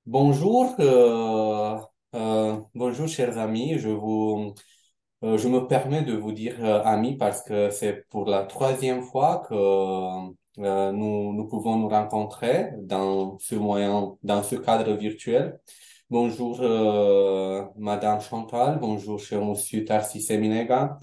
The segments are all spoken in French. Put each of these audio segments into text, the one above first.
Bonjour, bonjour chers amis. Je me permets de vous dire amis parce que c'est pour la troisième fois que nous pouvons nous rencontrer dans ce cadre virtuel. Bonjour Madame Chantal, bonjour cher Monsieur Tarsi Seminega.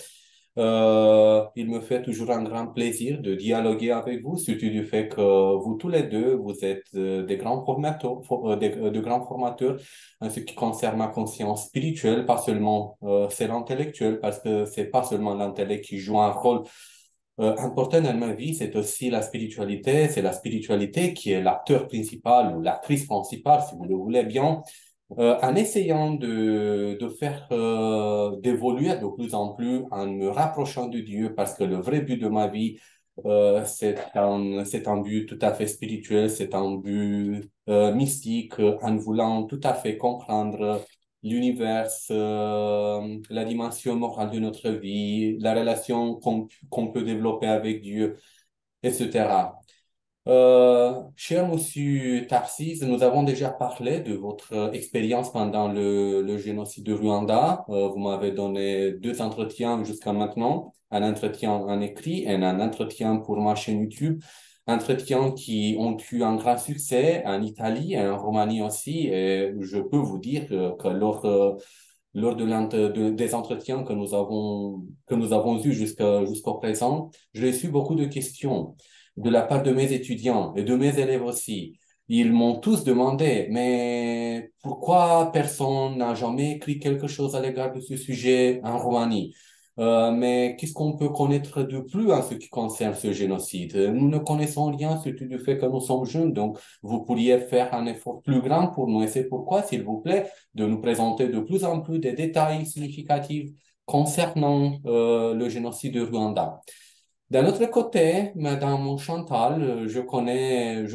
Il me fait toujours un grand plaisir de dialoguer avec vous, surtout du fait que vous tous les deux, vous êtes des grands formateurs, de grands formateurs en ce qui concerne ma conscience spirituelle, pas seulement c'est l'intellectuel, parce que c'est pas seulement l'intellect qui joue un rôle important dans ma vie, c'est aussi la spiritualité. C'est la spiritualité qui est l'acteur principal ou l'actrice principale, si vous le voulez bien, en essayant de faire, d'évoluer de plus en plus, en me rapprochant de Dieu, parce que le vrai but de ma vie, c'est un but tout à fait spirituel, c'est un but mystique, en voulant tout à fait comprendre l'univers, la dimension morale de notre vie, la relation qu'on peut développer avec Dieu, etc. Cher Monsieur Tarsis, nous avons déjà parlé de votre expérience pendant le génocide de Rwanda. Vous m'avez donné deux entretiens jusqu'à maintenant, un entretien en écrit et un entretien pour ma chaîne YouTube. Entretiens qui ont eu un grand succès en Italie et en Roumanie aussi. Et je peux vous dire que lors des entretiens que nous avons eus jusqu'au présent, j'ai reçu beaucoup de questions de la part de mes étudiants et de mes élèves aussi. Ils m'ont tous demandé, mais pourquoi personne n'a jamais écrit quelque chose à l'égard de ce sujet en Roumanie? Mais qu'est-ce qu'on peut connaître de plus en ce qui concerne ce génocide? Nous ne connaissons rien, surtout du fait que nous sommes jeunes, donc vous pourriez faire un effort plus grand pour nous. Et c'est pourquoi, s'il vous plaît, de nous présenter de plus en plus des détails significatifs concernant le génocide de Rwanda. D'un autre côté, Madame Chantal, je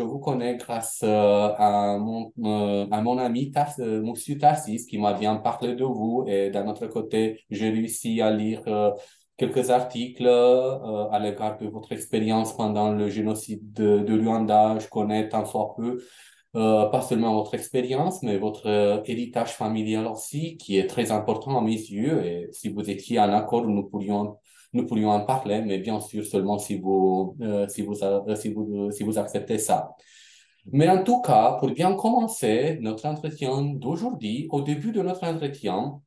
vous connais grâce à mon ami Monsieur Tarsis qui m'a bien parlé de vous. Et d'un autre côté, j'ai réussi à lire quelques articles à l'égard de votre expérience pendant le génocide de Rwanda. Je connais tant soit peu pas seulement votre expérience, mais votre héritage familial aussi, qui est très important à mes yeux. Et si vous étiez en accord, nous pourrions en parler, mais bien sûr seulement si vous acceptez ça. Mais en tout cas, pour bien commencer notre entretien d'aujourd'hui, au début de notre entretien,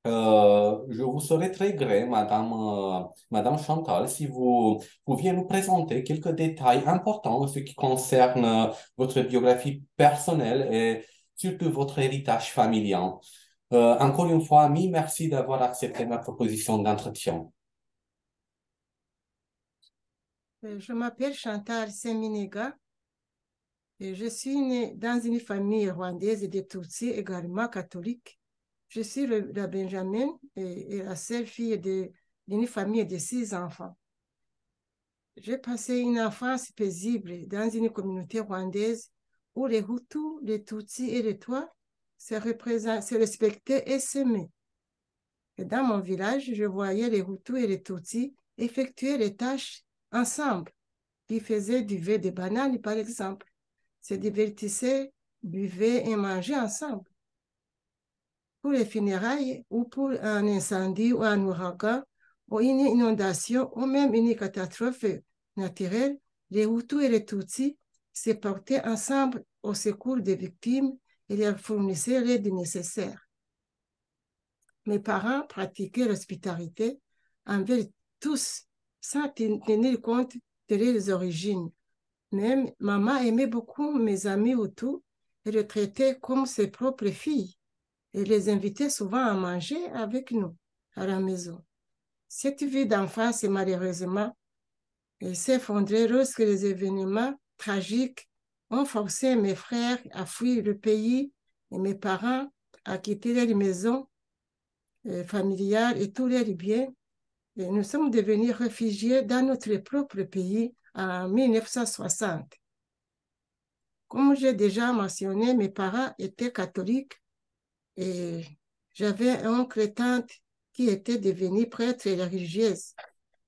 je vous serais très gré, Madame Chantal, si vous pouviez nous présenter quelques détails importants en ce qui concerne votre biographie personnelle et surtout votre héritage familial. Encore une fois, mille merci d'avoir accepté ma proposition d'entretien. Je m'appelle Chantal Seminega et je suis née dans une famille rwandaise de Tutsis, également catholique. Je suis la Benjamin et la seule fille d'une famille de 6 enfants. J'ai passé une enfance paisible dans une communauté rwandaise où les Hutus, les Tutsis et les Twa se respectaient et s'aimaient. Et dans mon village, je voyais les Hutus et les Tutsis effectuer les tâches ensemble. Ils faisaient du verre de banane, par exemple, se divertissaient, buvaient et mangeaient ensemble. Pour les funérailles ou pour un incendie ou un ouragan ou une inondation ou même une catastrophe naturelle, les Hutus et les Tutsis se portaient ensemble au secours des victimes et leur fournissaient l'aide nécessaire. Mes parents pratiquaient l'hospitalité envers tous sans tenir compte de leurs origines. Même maman aimait beaucoup mes amis Hutus et les traitait comme ses propres filles et les invitait souvent à manger avec nous à la maison. Cette vie d'enfance, malheureusement, s'est effondrée lorsque les événements tragiques ont forcé mes frères à fuir le pays et mes parents à quitter leur maison familiale et tous leurs biens. Et nous sommes devenus réfugiés dans notre propre pays en 1960. Comme j'ai déjà mentionné, mes parents étaient catholiques et j'avais un oncle et tante qui étaient devenus prêtres et religieuses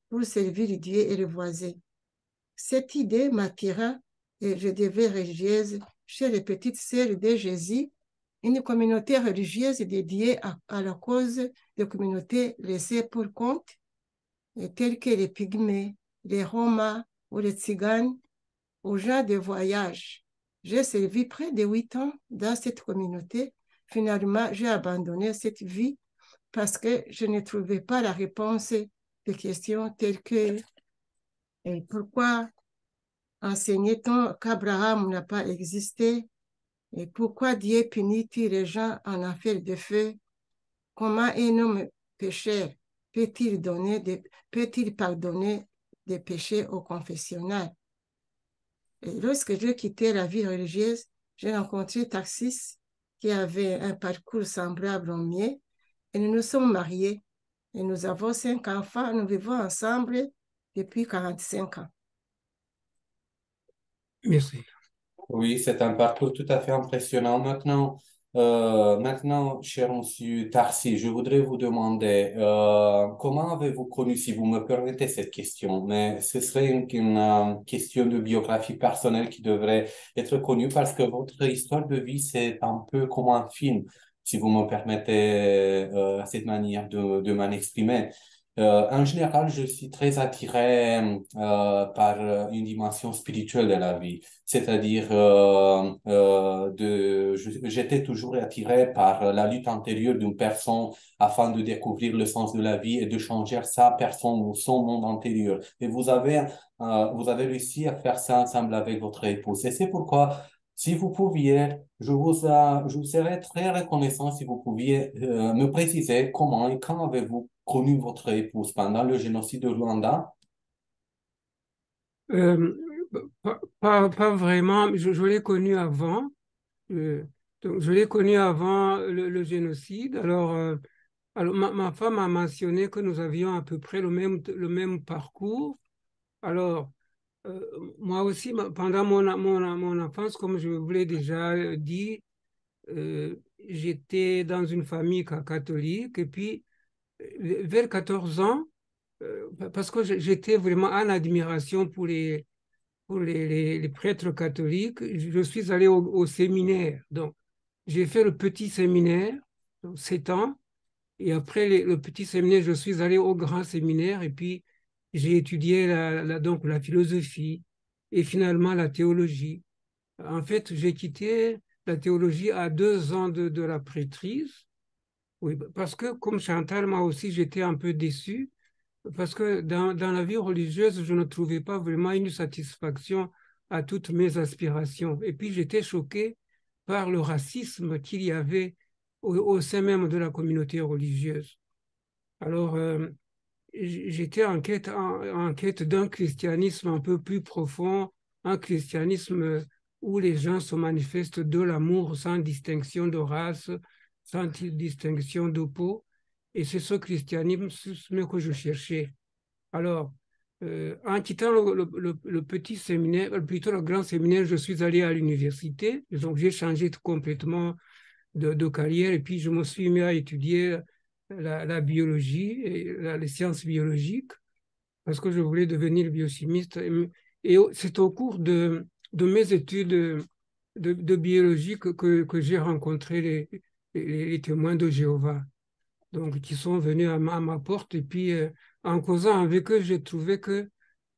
pour servir Dieu et le voisin. Cette idée m'attira et je deviens religieuse chez les petites sœurs de Jésus, une communauté religieuse dédiée à la cause des communautés laissées pour compte, telles que les Pygmées, les Romas ou les Tziganes, aux gens de voyage. J'ai servi près de 8 ans dans cette communauté. Finalement, j'ai abandonné cette vie parce que je ne trouvais pas la réponse des questions telles que pourquoi enseignait-on qu'Abraham n'a pas existé et pourquoi Dieu punit-il les gens en enfer de feu? Comment un homme pécheur peut-il pardonner des péchés au confessionnal? Et lorsque j'ai quitté la vie religieuse, j'ai rencontré Taxis qui avait un parcours semblable au mien et nous nous sommes mariés et nous avons 5 enfants. Nous vivons ensemble depuis 45 ans. Merci. Oui, c'est un parcours tout à fait impressionnant. Maintenant, cher monsieur Tarsi, je voudrais vous demander comment avez-vous connu, si vous me permettez cette question, mais ce serait une question de biographie personnelle qui devrait être connue parce que votre histoire de vie, c'est un peu comme un film, si vous me permettez cette manière de m'en exprimer. En général, je suis très attiré par une dimension spirituelle de la vie. C'est-à-dire, j'étais toujours attiré par la lutte intérieure d'une personne afin de découvrir le sens de la vie et de changer sa personne ou son monde intérieur. Et vous avez réussi à faire ça ensemble avec votre épouse. Et c'est pourquoi, si vous pouviez, je vous serais très reconnaissant si vous pouviez me préciser comment et quand avez-vous connu votre épouse pendant le génocide de Rwanda? Euh, pas vraiment. Je l'ai connu avant. Euh, donc, je l'ai connu avant le génocide. Alors ma femme a mentionné que nous avions à peu près le même parcours. Alors, euh, moi aussi, pendant mon enfance, comme je vous l'ai déjà dit, j'étais dans une famille catholique. Et puis, vers 14 ans, parce que j'étais vraiment en admiration pour les prêtres catholiques, je suis allé au séminaire. Donc, j'ai fait le petit séminaire, donc 7 ans, et après le petit séminaire, je suis allé au grand séminaire, et puis j'ai étudié donc la philosophie et finalement la théologie. En fait, j'ai quitté la théologie à 2 ans de la prêtrise, oui, parce que comme Chantal, moi aussi, j'étais un peu déçu parce que dans la vie religieuse, je ne trouvais pas vraiment une satisfaction à toutes mes aspirations. Et puis j'étais choqué par le racisme qu'il y avait au sein même de la communauté religieuse. Alors, j'étais en quête d'un christianisme un peu plus profond, un christianisme où les gens se manifestent de l'amour sans distinction de race, sans distinction de peau. Et c'est ce christianisme que je cherchais. Alors, en quittant le petit séminaire, plutôt le grand séminaire, je suis allé à l'université. Donc, j'ai changé complètement de carrière et puis je me suis mis à étudier la biologie et les sciences biologiques parce que je voulais devenir biochimiste. Et c'est au cours de mes études de biologie que j'ai rencontré les témoins de Jéhovah, donc qui sont venus à ma porte. Et puis, en causant avec eux, j'ai trouvé que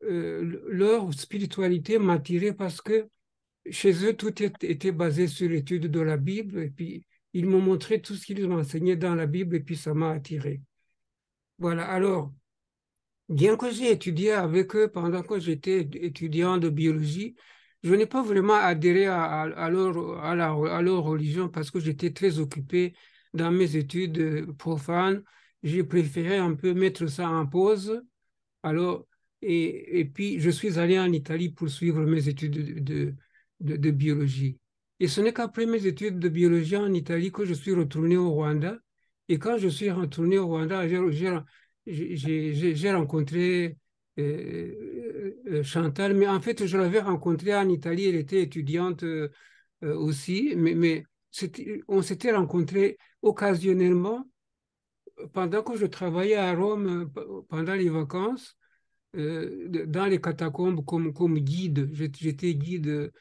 leur spiritualité m'attirait parce que chez eux, tout était basé sur l'étude de la Bible. Et puis, ils m'ont montré tout ce qu'ils m'enseignaient dans la Bible et puis ça m'a attiré. Voilà, alors, bien que j'ai étudié avec eux pendant que j'étais étudiant de biologie, je n'ai pas vraiment adhéré à leur religion parce que j'étais très occupé dans mes études profanes. J'ai préféré un peu mettre ça en pause. Alors, et puis, je suis allé en Italie pour suivre mes études de biologie. Et ce n'est qu'après mes études de biologie en Italie que je suis retourné au Rwanda. Et quand je suis retourné au Rwanda, j'ai rencontré Chantal, mais en fait, je l'avais rencontrée en Italie, elle était étudiante aussi, mais on s'était rencontrés occasionnellement pendant que je travaillais à Rome pendant les vacances. dans les catacombes comme guide. J'étais guide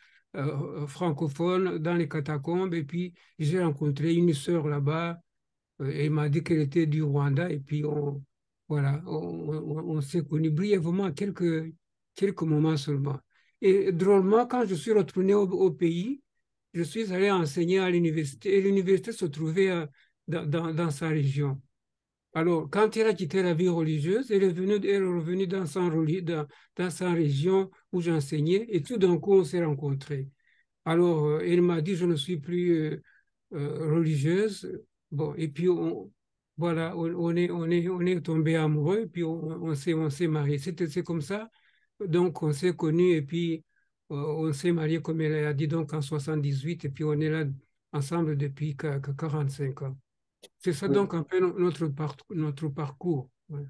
francophone dans les catacombes et puis j'ai rencontré une sœur là-bas. Elle m'a dit qu'elle était du Rwanda et puis voilà, on s'est connus brièvement quelques moments seulement. Et drôlement, quand je suis retourné au pays, je suis allé enseigner à l'université et l'université se trouvait dans sa région. Alors, quand elle a quitté la vie religieuse, elle est revenue dans sa région où j'enseignais et tout d'un coup, on s'est rencontrés. Alors, elle m'a dit, je ne suis plus religieuse. Bon, et puis, voilà, on est tombé amoureux et puis on s'est mariés. C'est comme ça. Donc, on s'est connus et puis on s'est mariés, comme elle a dit, donc en 78 et puis on est là ensemble depuis 45 ans. C'est ça donc un peu notre parcours. Ouais.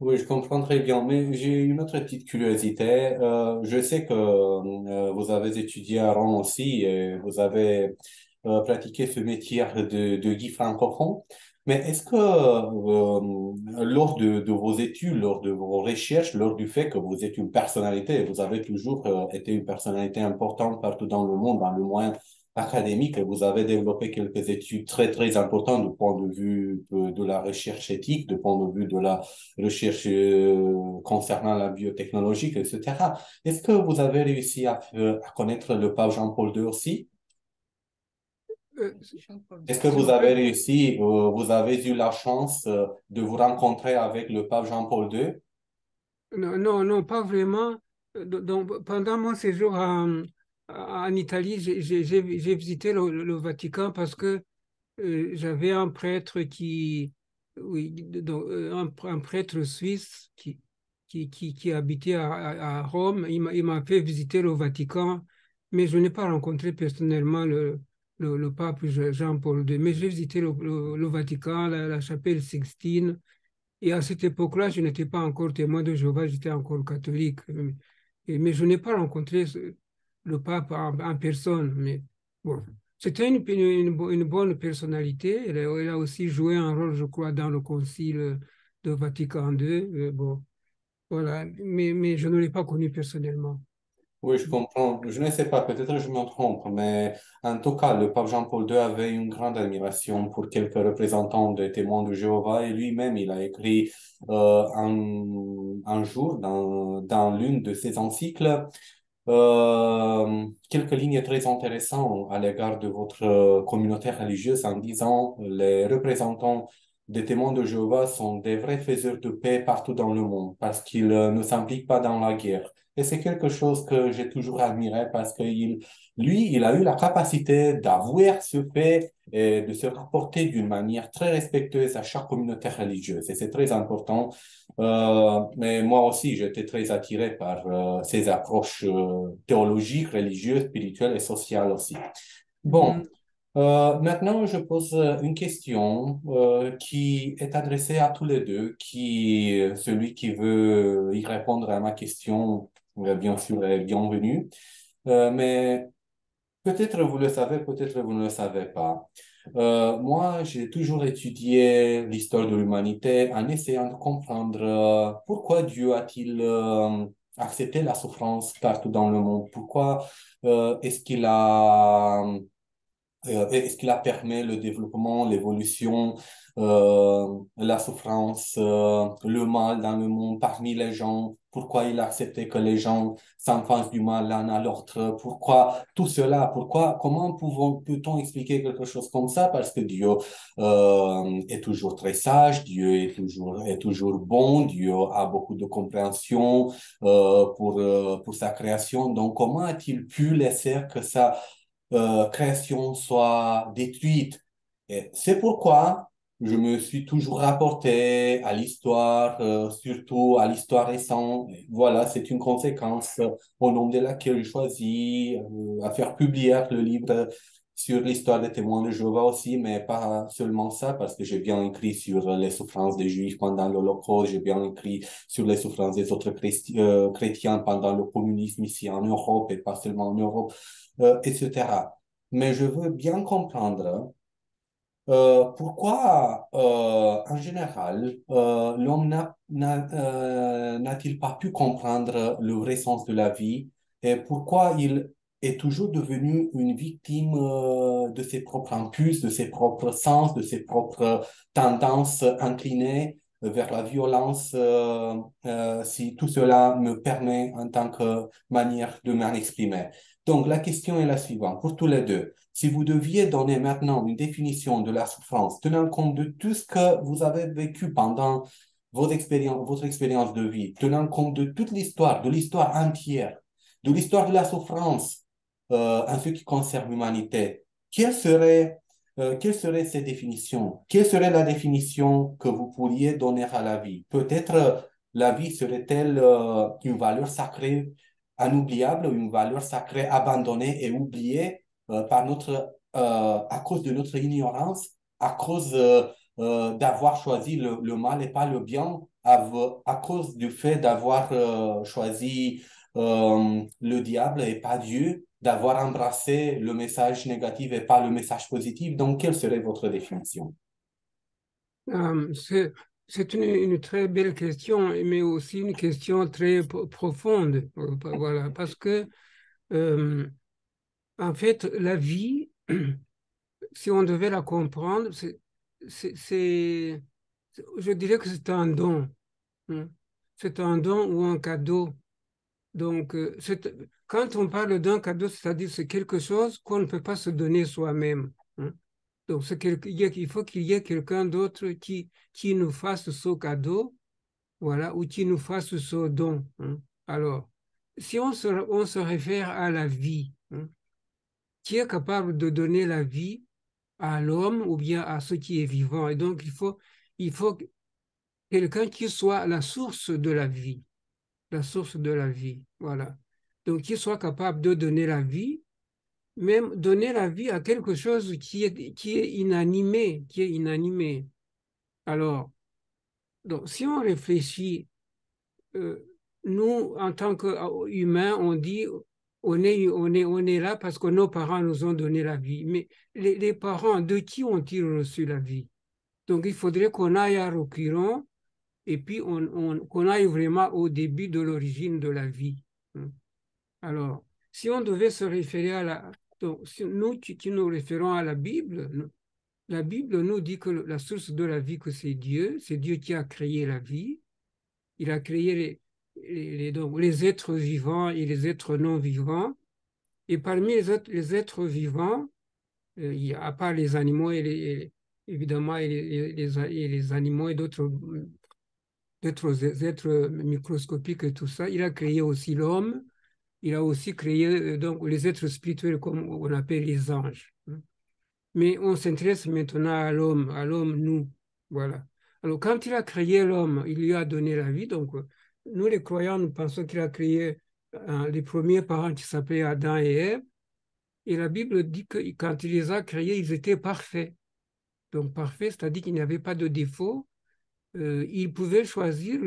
Oui, je comprends très bien, mais j'ai une autre petite curiosité. Je sais que vous avez étudié à Rome aussi et vous avez pratiqué ce métier de guide francophone. Mais est-ce que lors de vos études, lors de vos recherches, lors du fait que vous êtes une personnalité, vous avez toujours été une personnalité importante partout dans le monde, dans le moyen académique, et vous avez développé quelques études très, très importantes du point de vue de la recherche éthique, du point de vue de la recherche concernant la biotechnologie, etc. Est-ce que vous avez réussi à connaître le pape Jean-Paul II aussi? Euh, Est-ce que S'il vous vous avez plaît. réussi, vous avez eu la chance de vous rencontrer avec le pape Jean-Paul II? Non, non, non, pas vraiment. Donc, pendant mon séjour en Italie, j'ai visité le Vatican parce que j'avais un prêtre oui, un prêtre suisse qui habitait à Rome. Il m'a fait visiter le Vatican, mais je n'ai pas rencontré personnellement le pape Jean-Paul II. Mais j'ai visité le Vatican, la chapelle Sixtine. Et à cette époque-là, je n'étais pas encore témoin de Jéhovah, j'étais encore catholique. Mais je n'ai pas rencontré le pape en personne. Mais bon, c'était une bonne personnalité. Elle a aussi joué un rôle, je crois, dans le concile de Vatican II. Bon, voilà. Mais je ne l'ai pas connu personnellement. Oui, je comprends. Je ne sais pas, peut-être je me trompe, mais en tout cas, le pape Jean-Paul II avait une grande admiration pour quelques représentants des témoins de Jéhovah et lui-même, il a écrit un jour dans l'une de ses encycles quelques lignes très intéressantes à l'égard de votre communauté religieuse en disant les représentants des témoins de Jéhovah sont des vrais faiseurs de paix partout dans le monde parce qu'ils ne s'impliquent pas dans la guerre. Et c'est quelque chose que j'ai toujours admiré parce que lui, il a eu la capacité d'avouer ce fait et de se rapporter d'une manière très respectueuse à chaque communauté religieuse. Et c'est très important mais moi aussi, j'étais très attiré par ces approches théologiques, religieuses, spirituelles et sociales aussi. Bon, Mhm. maintenant, je pose une question qui est adressée à tous les deux, celui qui veut y répondre à ma question, bien sûr, est bienvenu. Mais peut-être vous le savez, peut-être vous ne le savez pas. Moi, j'ai toujours étudié l'histoire de l'humanité en essayant de comprendre pourquoi Dieu a-t-il accepté la souffrance partout dans le monde? Pourquoi est-ce qu'il a permis le développement, l'évolution, la souffrance, le mal dans le monde parmi les gens? Pourquoi il a accepté que les gens s'en fassent du mal l'un à l'autre? Pourquoi tout cela? Comment peut-on expliquer quelque chose comme ça? Parce que Dieu est toujours très sage, Dieu est toujours bon, Dieu a beaucoup de compréhension pour sa création. Donc, comment a-t-il pu laisser que ça création soit détruite? Et c'est pourquoi je me suis toujours rapporté à l'histoire, surtout à l'histoire récente. Et voilà, c'est une conséquence au nom de laquelle je choisis à faire publier le livre sur l'histoire des témoins de Jéhovah aussi, mais pas seulement ça, parce que j'ai bien écrit sur les souffrances des Juifs pendant l'Holocauste, j'ai bien écrit sur les souffrances des autres chrétiens pendant le communisme ici en Europe et pas seulement en Europe etc. Mais je veux bien comprendre Pourquoi, en général, l'homme n'a-t-il pas pu comprendre le vrai sens de la vie et pourquoi il est toujours devenu une victime, de ses propres impulses, de ses propres sens, de ses propres tendances inclinées vers la violence, si tout cela me permet en tant que manière de m'en exprimer. Donc, la question est la suivante, pour tous les deux. Si vous deviez donner maintenant une définition de la souffrance, tenant compte de tout ce que vous avez vécu pendant votre expérience de vie, tenant compte de toute l'histoire, de l'histoire entière, de l'histoire de la souffrance, en ce qui concerne l'humanité, quelle serait ces définitions? Quelle serait la définition que vous pourriez donner à la vie? Peut-être la vie serait-elle une valeur sacrée, inoubliable, une valeur sacrée abandonnée et oubliée à cause de notre ignorance, à cause d'avoir choisi le mal et pas le bien, à cause du fait d'avoir choisi le diable et pas Dieu, d'avoir embrassé le message négatif et pas le message positif. Donc, quelle serait votre définition? Euh, c'est c'est une très belle question, mais aussi une question très profonde. Voilà, parce que, euh, en fait, la vie, si on devait la comprendre, je dirais que c'est un don, hein. C'est un don ou un cadeau. Donc, quand on parle d'un cadeau, c'est-à-dire c'est quelque chose qu'on ne peut pas se donner soi-même, hein. Donc, il faut qu'il y ait quelqu'un d'autre qui nous fasse ce cadeau, voilà, ou qui nous fasse ce don, hein. Alors, si on se réfère à la vie, hein, qui est capable de donner la vie à l'homme ou bien à ce qui est vivant. Et donc, il faut quelqu'un qui soit la source de la vie, la source de la vie, voilà. Donc, qui soit capable de donner la vie, même donner la vie à quelque chose qui est inanimé, qui est inanimé. Alors, donc, si on réfléchit, euh, nous, en tant qu'humains, on dit on est là parce que nos parents nous ont donné la vie. Mais les parents, de qui ont-ils reçu la vie? Donc, il faudrait qu'on aille à reculons et puis qu'on aille vraiment au début de l'origine de la vie, hein. Alors, si on devait se référer à la... Donc, si nous qui nous référons à la Bible nous dit que la source de la vie, que c'est Dieu qui a créé la vie. Il a créé donc, les êtres vivants et les êtres non vivants. Et parmi les êtres vivants, à part les animaux évidemment, et les animaux et d'autres êtres microscopiques et tout ça, il a créé aussi l'homme. Il a aussi créé donc les êtres spirituels comme on appelle les anges, hein. Mais on s'intéresse maintenant à l'homme nous, voilà. Alors quand il a créé l'homme, il lui a donné la vie. Donc nous les croyants, nous pensons qu'il a créé les premiers parents qui s'appelaient Adam et Ève. Et la Bible dit que quand il les a créés, ils étaient parfaits. Donc parfaits, c'est-à-dire qu'il n'y avait pas de défaut. Ils pouvaient choisir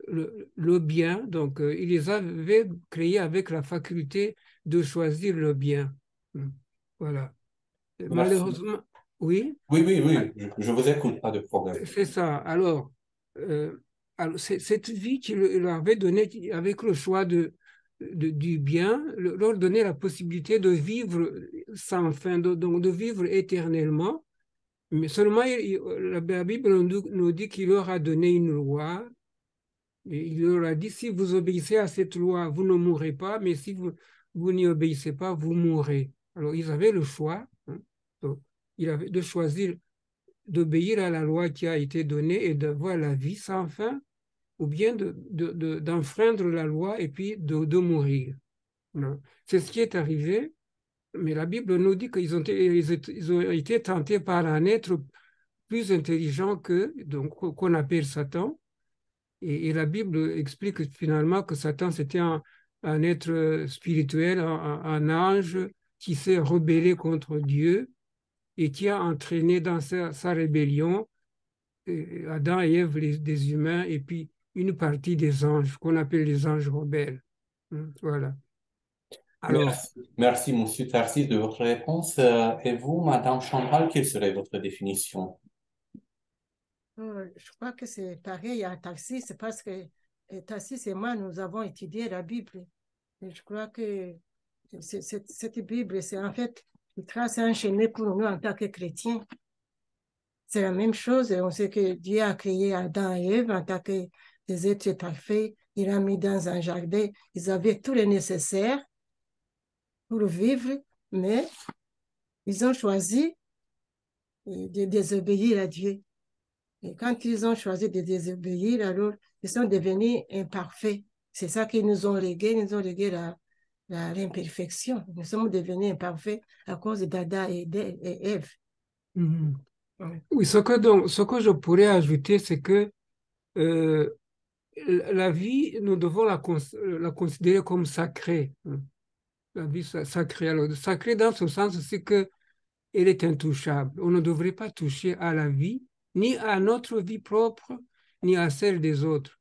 le bien. Donc, il les avait créés avec la faculté de choisir le bien. Voilà. Merci. Malheureusement, oui, Oui, oui, oui, je vous écoute, pas de problème. c'est ça. Euh, cette vie qu'il leur avait donnée avec le choix du bien, leur donnait la possibilité de vivre sans fin, donc de vivre éternellement. Mais seulement, la Bible nous dit qu'il leur a donné une loi. Et il leur a dit, si vous obéissez à cette loi, vous ne mourrez pas, mais si vous n'y obéissez pas, vous mourrez. Alors, ils avaient le choix, hein. Donc, il avait de choisir d'obéir à la loi qui a été donnée et d'avoir la vie sans fin, ou bien d'enfreindre la loi et puis de mourir. Voilà. C'est ce qui est arrivé, mais la Bible nous dit ils ont été tentés par un être plus intelligent qu'eux, donc qu'on appelle Satan. Et la Bible explique finalement que Satan, c'était un être spirituel, un ange qui s'est rebellé contre Dieu et qui a entraîné dans sa rébellion Adam et Ève, des humains, et puis une partie des anges, qu'on appelle les anges rebelles, hein. Voilà. Alors, Merci, Monsieur Tarsis, de votre réponse. Et vous, Madame Chantal, quelle serait votre définition? Je crois que c'est pareil à Tarsis, c'est parce que Tarsis et moi, nous avons étudié la Bible. Et je crois que cette Bible, c'est en fait, il trace un chemin pour nous en tant que chrétiens. C'est la même chose. On sait que Dieu a créé Adam et Ève en tant que des êtres parfaits. Il a mis dans un jardin. Ils avaient tout le nécessaire pour vivre, mais ils ont choisi de désobéir à Dieu. Et quand ils ont choisi de désobéir, alors ils sont devenus imparfaits. C'est ça qu'ils nous ont légué l'imperfection. Nous sommes devenus imparfaits à cause d'Adam et Ève. mhm. Ouais. Oui, ce que je pourrais ajouter, c'est que euh, la vie, nous devons la considérer comme sacrée, hein. La vie sacrée. Alors, sacrée dans ce sens, c'est que elle est intouchable. On ne devrait pas toucher à la vie, ni à notre vie propre, ni à celle des autres.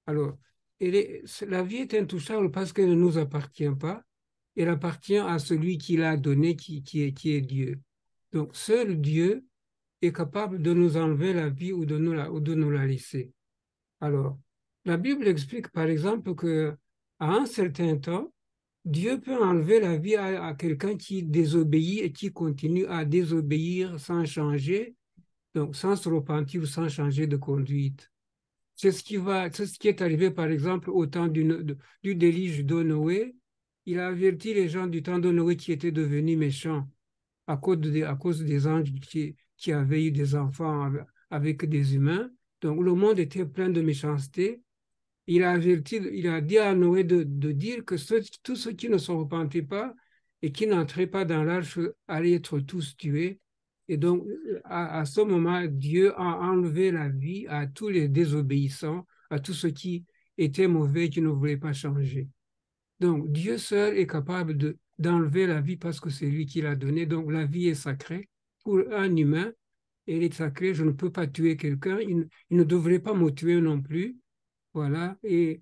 Alors, la vie est intouchable parce qu'elle ne nous appartient pas. Elle appartient à celui qui l'a donnée, qui est Dieu. Donc, seul Dieu est capable de nous enlever la vie ou de nous la laisser. Alors, la Bible explique par exemple que à un certain temps, Dieu peut enlever la vie à quelqu'un qui désobéit et qui continue à désobéir sans changer, donc sans se repentir ou sans changer de conduite. C'est ce qui est arrivé par exemple au temps du déluge de Noé. Il a averti les gens du temps de Noé qui étaient devenus méchants à cause des anges qui avaient eu des enfants avec des humains. Donc le monde était plein de méchanceté. Il a dit à Noé de dire que tous ceux qui ne se repentaient pas et qui n'entraient pas dans l'arche allaient être tous tués. Et donc, à ce moment, Dieu a enlevé la vie à tous les désobéissants, à tous ceux qui étaient mauvais et qui ne voulaient pas changer. Donc, Dieu seul est capable d'enlever la vie parce que c'est lui qui l'a donnée. Donc, la vie est sacrée. Pour un humain, elle est sacrée. Je ne peux pas tuer quelqu'un. Il ne devrait pas me tuer non plus. Voilà. Et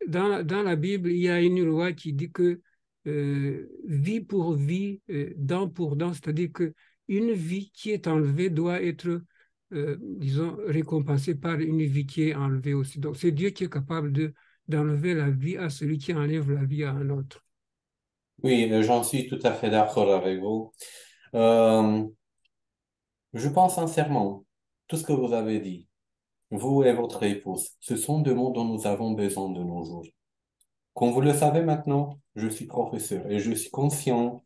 dans la Bible, il y a une loi qui dit que vie pour vie, dent pour dent, c'est-à-dire que une vie qui est enlevée doit être, disons, récompensée par une vie qui est enlevée aussi. Donc, c'est Dieu qui est capable d'enlever la vie à celui qui enlève la vie à un autre. Oui, j'en suis tout à fait d'accord avec vous. Euh, je pense sincèrement, tout ce que vous avez dit, vous et votre épouse, ce sont deux mots dont nous avons besoin de nos jours. Comme vous le savez maintenant, je suis professeur et je suis conscient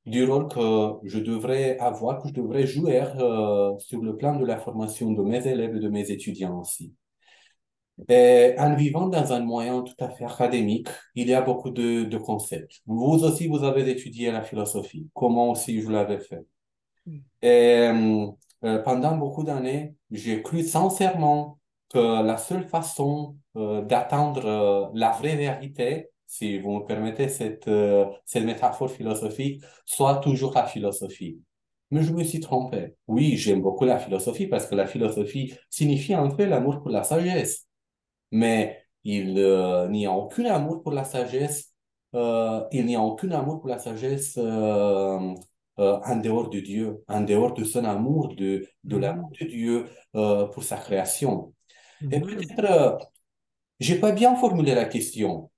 du rôle que je devrais avoir, que je devrais jouer sur le plan de la formation de mes élèves et de mes étudiants aussi. Et en vivant dans un moyen tout à fait académique, il y a beaucoup de concepts. Vous aussi, vous avez étudié la philosophie, comment aussi je l'avais fait. Et pendant beaucoup d'années, j'ai cru sincèrement que la seule façon d'atteindre la vraie vérité, si vous me permettez cette métaphore philosophique, soit toujours la philosophie. Mais je me suis trompé. Oui, j'aime beaucoup la philosophie parce que la philosophie signifie en fait l'amour pour la sagesse. Mais il n'y a aucun amour pour la sagesse. Il n'y a aucun amour pour la sagesse en dehors de Dieu, en dehors de son amour, de l'amour Mhm. de Dieu pour sa création. Et Mhm. peut-être, j'ai pas bien formulé la question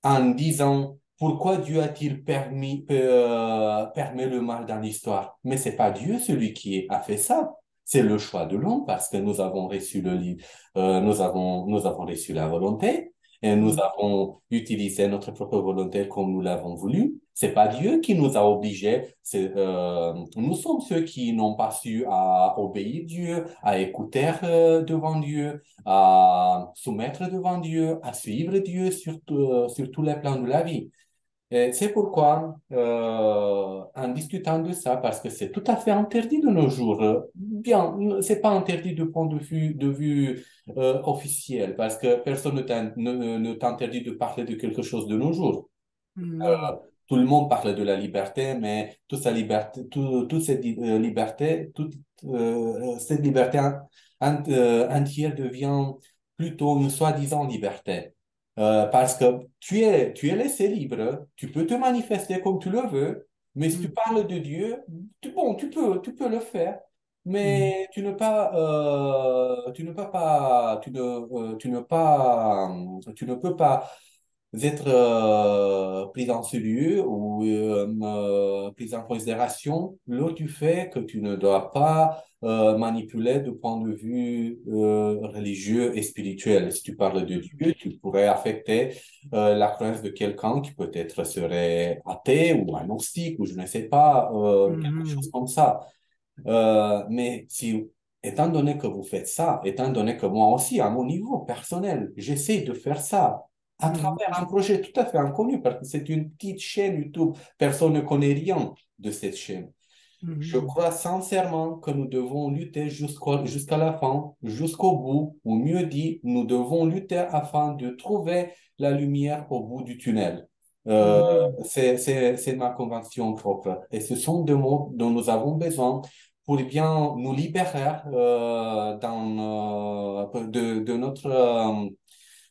en disant pourquoi Dieu a-t-il permis le mal dans l'histoire? Mais c'est pas Dieu celui qui a fait ça. C'est le choix de l'homme parce que nous avons reçu nous avons reçu la volonté et nous Mhm. avons utilisé notre propre volonté comme nous l'avons voulu. C'est pas Dieu qui nous a obligés. Nous sommes ceux qui n'ont pas su à obéir Dieu, à écouter devant Dieu, à soumettre devant Dieu, à suivre Dieu sur tous les plans de la vie. Et c'est pourquoi, en discutant de ça, parce que c'est tout à fait interdit de nos jours, bien, c'est pas interdit du point de vue officiel, parce que personne ne t'interdit de parler de quelque chose de nos jours. Mhm. Tout le monde parle de la liberté, mais toute cette liberté entière devient plutôt une soi-disant liberté. Parce que tu es laissé libre, tu peux te manifester comme tu le veux, mais si tu parles de Dieu, bon, tu peux le faire, mais tu ne peux pas être pris en sérieux ou pris en considération du fait que tu ne dois pas manipuler de point de vue religieux et spirituel. Si tu parles de Dieu, tu pourrais affecter la croyance de quelqu'un qui peut-être serait athée ou agnostique ou je ne sais pas, quelque chose comme ça. Mais si, étant donné que vous faites ça, étant donné que moi aussi, à mon niveau personnel, j'essaie de faire ça à travers un projet tout à fait inconnu, parce que c'est une petite chaîne YouTube, personne ne connaît rien de cette chaîne. Je crois sincèrement que nous devons lutter jusqu'à la fin, jusqu'au bout, ou mieux dit, nous devons lutter afin de trouver la lumière au bout du tunnel. C'est ma conviction propre. Et ce sont des mots dont nous avons besoin pour bien nous libérer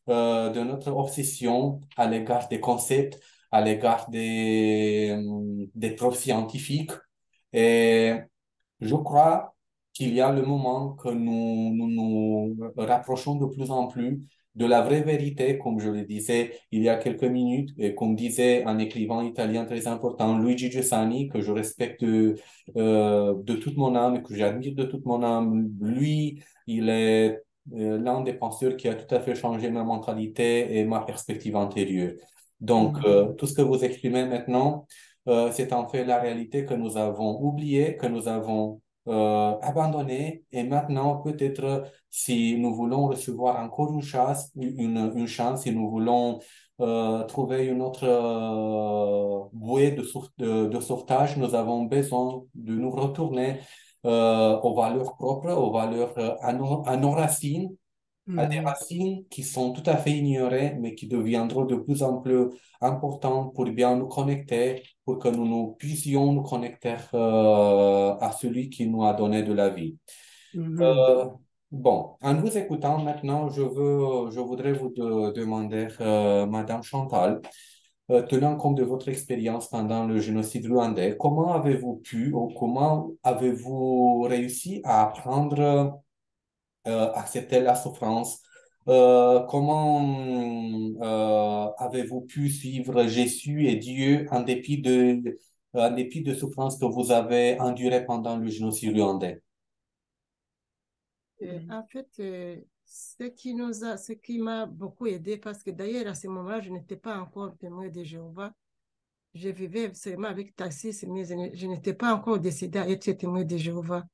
de notre obsession à l'égard des concepts, à l'égard des preuves scientifiques. Et je crois qu'il y a le moment que nous rapprochons de plus en plus de la vraie vérité, comme je le disais il y a quelques minutes, et comme disait un écrivain italien très important, Luigi Giussani, que je respecte de toute mon âme et que j'admire de toute mon âme. Lui, il est l'un des penseurs qui a tout à fait changé ma mentalité et ma perspective antérieure. Donc, tout ce que vous exprimez maintenant, c'est en fait la réalité que nous avons oubliée, que nous avons abandonnée. Et maintenant, peut-être, si nous voulons recevoir encore une chance, si nous voulons trouver une autre bouée de sauvetage, nous avons besoin de nous retourner aux valeurs propres, aux valeurs, à nos racines, à des racines qui sont tout à fait ignorées, mais qui deviendront de plus en plus importantes pour bien nous connecter, pour que nous puissions nous connecter à celui qui nous a donné de la vie. Euh, bon, en vous écoutant maintenant, je voudrais vous demander, Madame Chantal, tenant compte de votre expérience pendant le génocide rwandais, comment avez-vous pu ou comment avez-vous réussi à apprendre accepter la souffrance. Comment avez-vous pu suivre Jésus et Dieu en dépit de souffrances que vous avez endurées pendant le génocide rwandais? En fait, ce qui m'a beaucoup aidé, parce que d'ailleurs, à ce moment-là, je n'étais pas encore témoin de Jéhovah. Je vivais seulement avec Tassis, mais je n'étais pas encore décidé à être témoin de Jéhovah.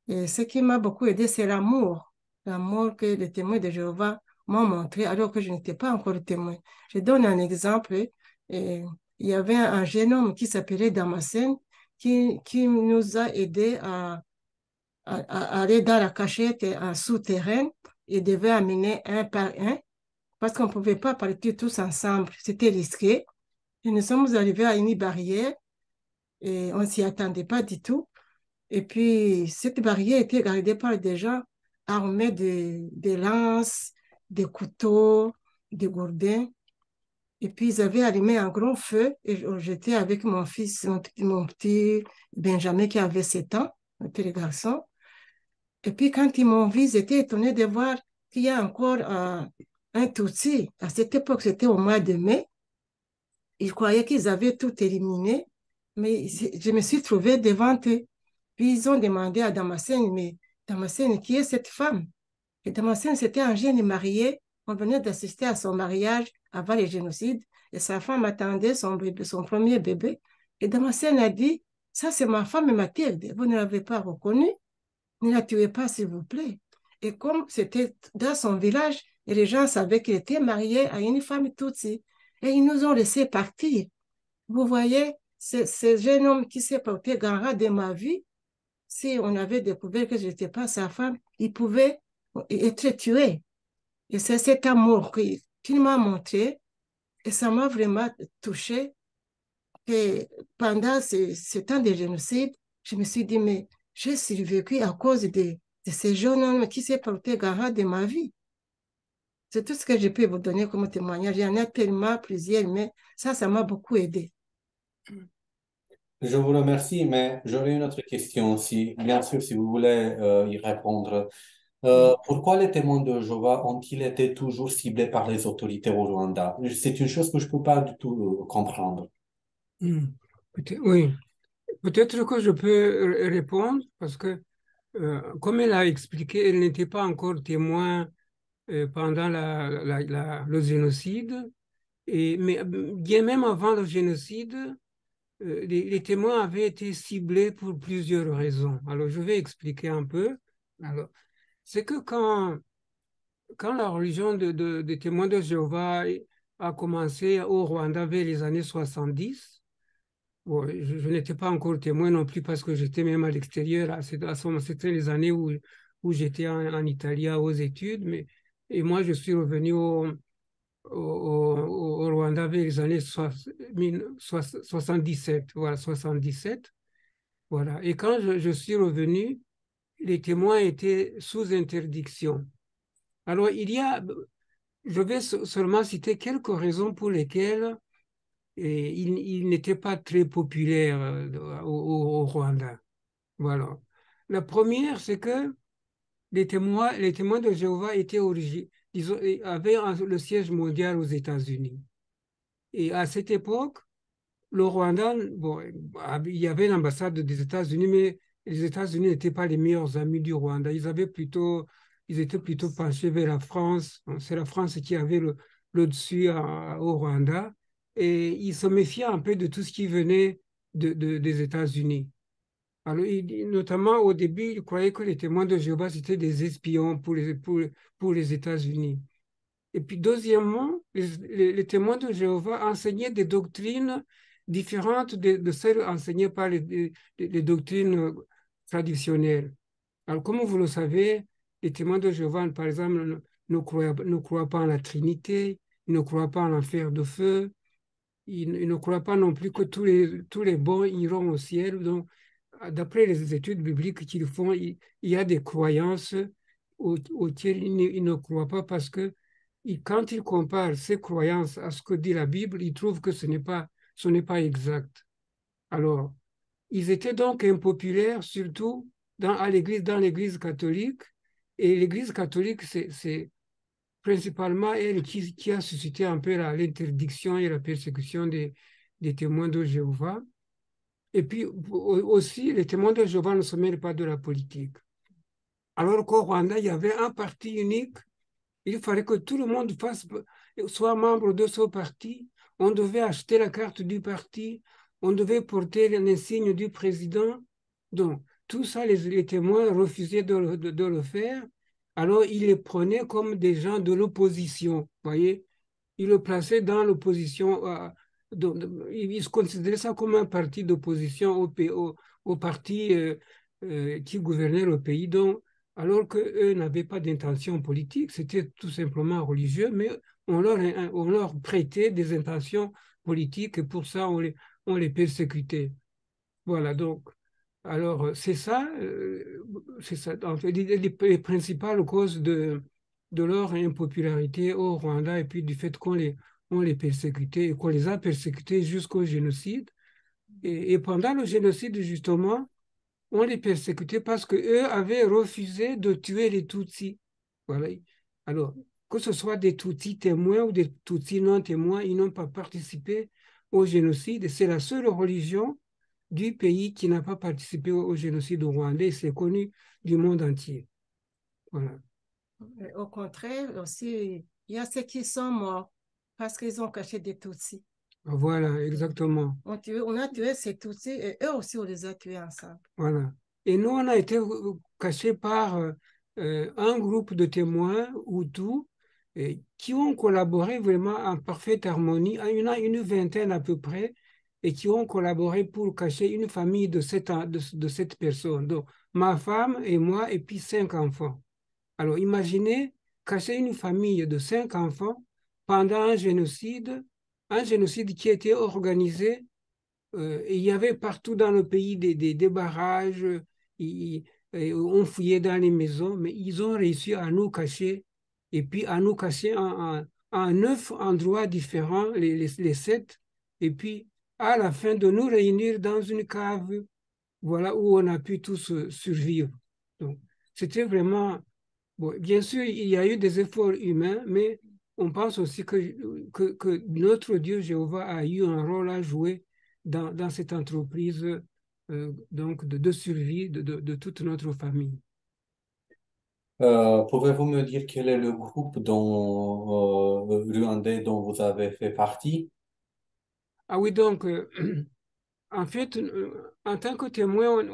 Et ce qui m'a beaucoup aidé, c'est l'amour que les témoins de Jéhovah m'ont montré alors que je n'étais pas encore témoin. Je donne un exemple. Et il y avait un jeune homme qui s'appelait Damascène qui nous a aidés à aller dans la cachette en souterrain et devait amener un par un parce qu'on ne pouvait pas partir tous ensemble. C'était risqué. Et nous sommes arrivés à une barrière et on ne s'y attendait pas du tout. Et puis, cette barrière était gardée par des gens armés de lances, de couteaux, de gourdins. Et puis, ils avaient allumé un grand feu. Et j'étais avec mon fils, mon petit Benjamin qui avait 7 ans, un petit garçon. Et puis, quand ils m'ont vu, ils étaient étonnés de voir qu'il y a encore un Tutsi. À cette époque, c'était au mois de mai. Ils croyaient qu'ils avaient tout éliminé. Mais je me suis trouvée devant eux. Puis ils ont demandé à Damascène, mais Damascène, qui est cette femme? Et Damascène, c'était un jeune marié. On venait d'assister à son mariage avant le génocide. Et sa femme attendait son bébé, son premier bébé. Et Damascène a dit, ça c'est ma femme Mathilde. Vous ne l'avez pas reconnue? Ne la tuez pas, s'il vous plaît. Et comme c'était dans son village, et les gens savaient qu'il était marié à une femme Tutsi. Et ils nous ont laissé partir. Vous voyez, ce jeune homme qui s'est porté garant de ma vie, si on avait découvert que je n'étais pas sa femme, il pouvait être tué. Et c'est cet amour qu'il m'a montré et ça m'a vraiment touché. Et pendant ce temps de génocide, je me suis dit, mais j'ai survécu à cause de ce jeune homme qui s'est porté garant de ma vie. C'est tout ce que je peux vous donner comme témoignage. Il y en a tellement plusieurs, mais ça m'a beaucoup aidé. Je vous remercie, mais j'aurais une autre question aussi. Bien sûr, si vous voulez y répondre. Pourquoi les témoins de Jéhovah ont-ils été toujours ciblés par les autorités au Rwanda? C'est une chose que je ne peux pas du tout comprendre. Hmm. Oui, peut-être que je peux répondre parce que, comme elle a expliqué, elle n'était pas encore témoin pendant le génocide. Mais bien même avant le génocide, les témoins avaient été ciblés pour plusieurs raisons. Alors, je vais expliquer un peu. Alors, c'est que quand la religion des témoins de Jéhovah a commencé au Rwanda vers les années 70, bon, je n'étais pas encore témoin non plus parce que j'étais même à l'extérieur. C'était les années où j'étais en Italie aux études. Et moi, je suis revenu au Rwanda vers les années 77. Voilà, 77. Voilà. Et quand je suis revenu, les témoins étaient sous interdiction. Alors, je vais seulement citer quelques raisons pour lesquelles il n'était pas très populaire au Rwanda. Voilà. La première, c'est que les témoins de Jéhovah avaient le siège mondial aux États-Unis. Et à cette époque, le Rwanda, bon, il y avait l'ambassade des États-Unis, mais les États-Unis n'étaient pas les meilleurs amis du Rwanda. Ils étaient plutôt penchés vers la France. C'est la France qui avait le dessus au Rwanda. Et ils se méfiaient un peu de tout ce qui venait des États-Unis. Alors, notamment au début, ils croyaient que les témoins de Jéhovah, c'était des espions pour les États-Unis. Et puis, deuxièmement, les témoins de Jéhovah enseignaient des doctrines différentes de celles enseignées par les doctrines traditionnelles. Alors, comme vous le savez, les témoins de Jéhovah, par exemple, ne croient pas en la Trinité, ils ne croient pas en l'enfer de feu, ils ne croient pas non plus que tous les bons iront au ciel. Donc, d'après les études bibliques qu'ils font, il y a des croyances auxquelles ils ne croient pas parce que quand ils comparent ces croyances à ce que dit la Bible, ils trouvent que ce n'est pas exact. Alors, ils étaient donc impopulaires, surtout dans l'Église catholique. Et l'Église catholique, c'est principalement elle qui a suscité un peu l'interdiction et la persécution des témoins de Jéhovah. Et puis aussi, les témoins de Jéhovah ne se mêlent pas de la politique. Alors qu'au Rwanda, il y avait un parti unique. Il fallait que tout le monde soit membre de ce parti. On devait acheter la carte du parti. On devait porter l'insigne du président. Donc, tout ça, les témoins refusaient de le faire. Alors, ils les prenaient comme des gens de l'opposition. Voyez, ils le plaçaient dans l'opposition. Ils se considéraient ça comme un parti d'opposition au parti qui gouvernait le pays. Donc, alors qu'eux n'avaient pas d'intention politique, c'était tout simplement religieux, mais on leur prêtait des intentions politiques et pour ça, on les persécutait. Voilà, donc, alors c'est ça, en fait, les principales causes de leur impopularité au Rwanda et puis du fait on les persécutait et qu'on les a persécutés jusqu'au génocide. Et pendant le génocide, justement, on les persécutait parce qu'eux avaient refusé de tuer les Tutsis. Voilà. Alors, que ce soit des Tutsis témoins ou des Tutsis non témoins, ils n'ont pas participé au génocide. C'est la seule religion du pays qui n'a pas participé au génocide rwandais. C'est connu du monde entier. Voilà. Au contraire, aussi, il y a ceux qui sont morts parce qu'ils ont caché des Tutsis. Voilà, exactement. On a tué ces Tutsis et eux aussi, on les a tués ensemble. Voilà. Et nous, on a été cachés par un groupe de témoins Hutus qui ont collaboré vraiment en parfaite harmonie. Il y en a une vingtaine à peu près et qui ont collaboré pour cacher une famille de sept personnes. Donc, ma femme et moi et puis 5 enfants. Alors, imaginez cacher une famille de 5 enfants pendant un génocide qui a été organisé. Et il y avait partout dans le pays des barrages, on fouillait dans les maisons, mais ils ont réussi à nous cacher et puis à nous cacher en 9 endroits différents, les 7, et puis à la fin de nous réunir dans une cave, voilà, où on a pu tous survivre. Donc, c'était vraiment, bon, bien sûr, il y a eu des efforts humains, mais on pense aussi que notre Dieu Jéhovah a eu un rôle à jouer dans cette entreprise donc de survie de toute notre famille. Pouvez-vous me dire quel est le groupe rwandais dont vous avez fait partie? Ah oui, donc, en fait, en tant que témoin,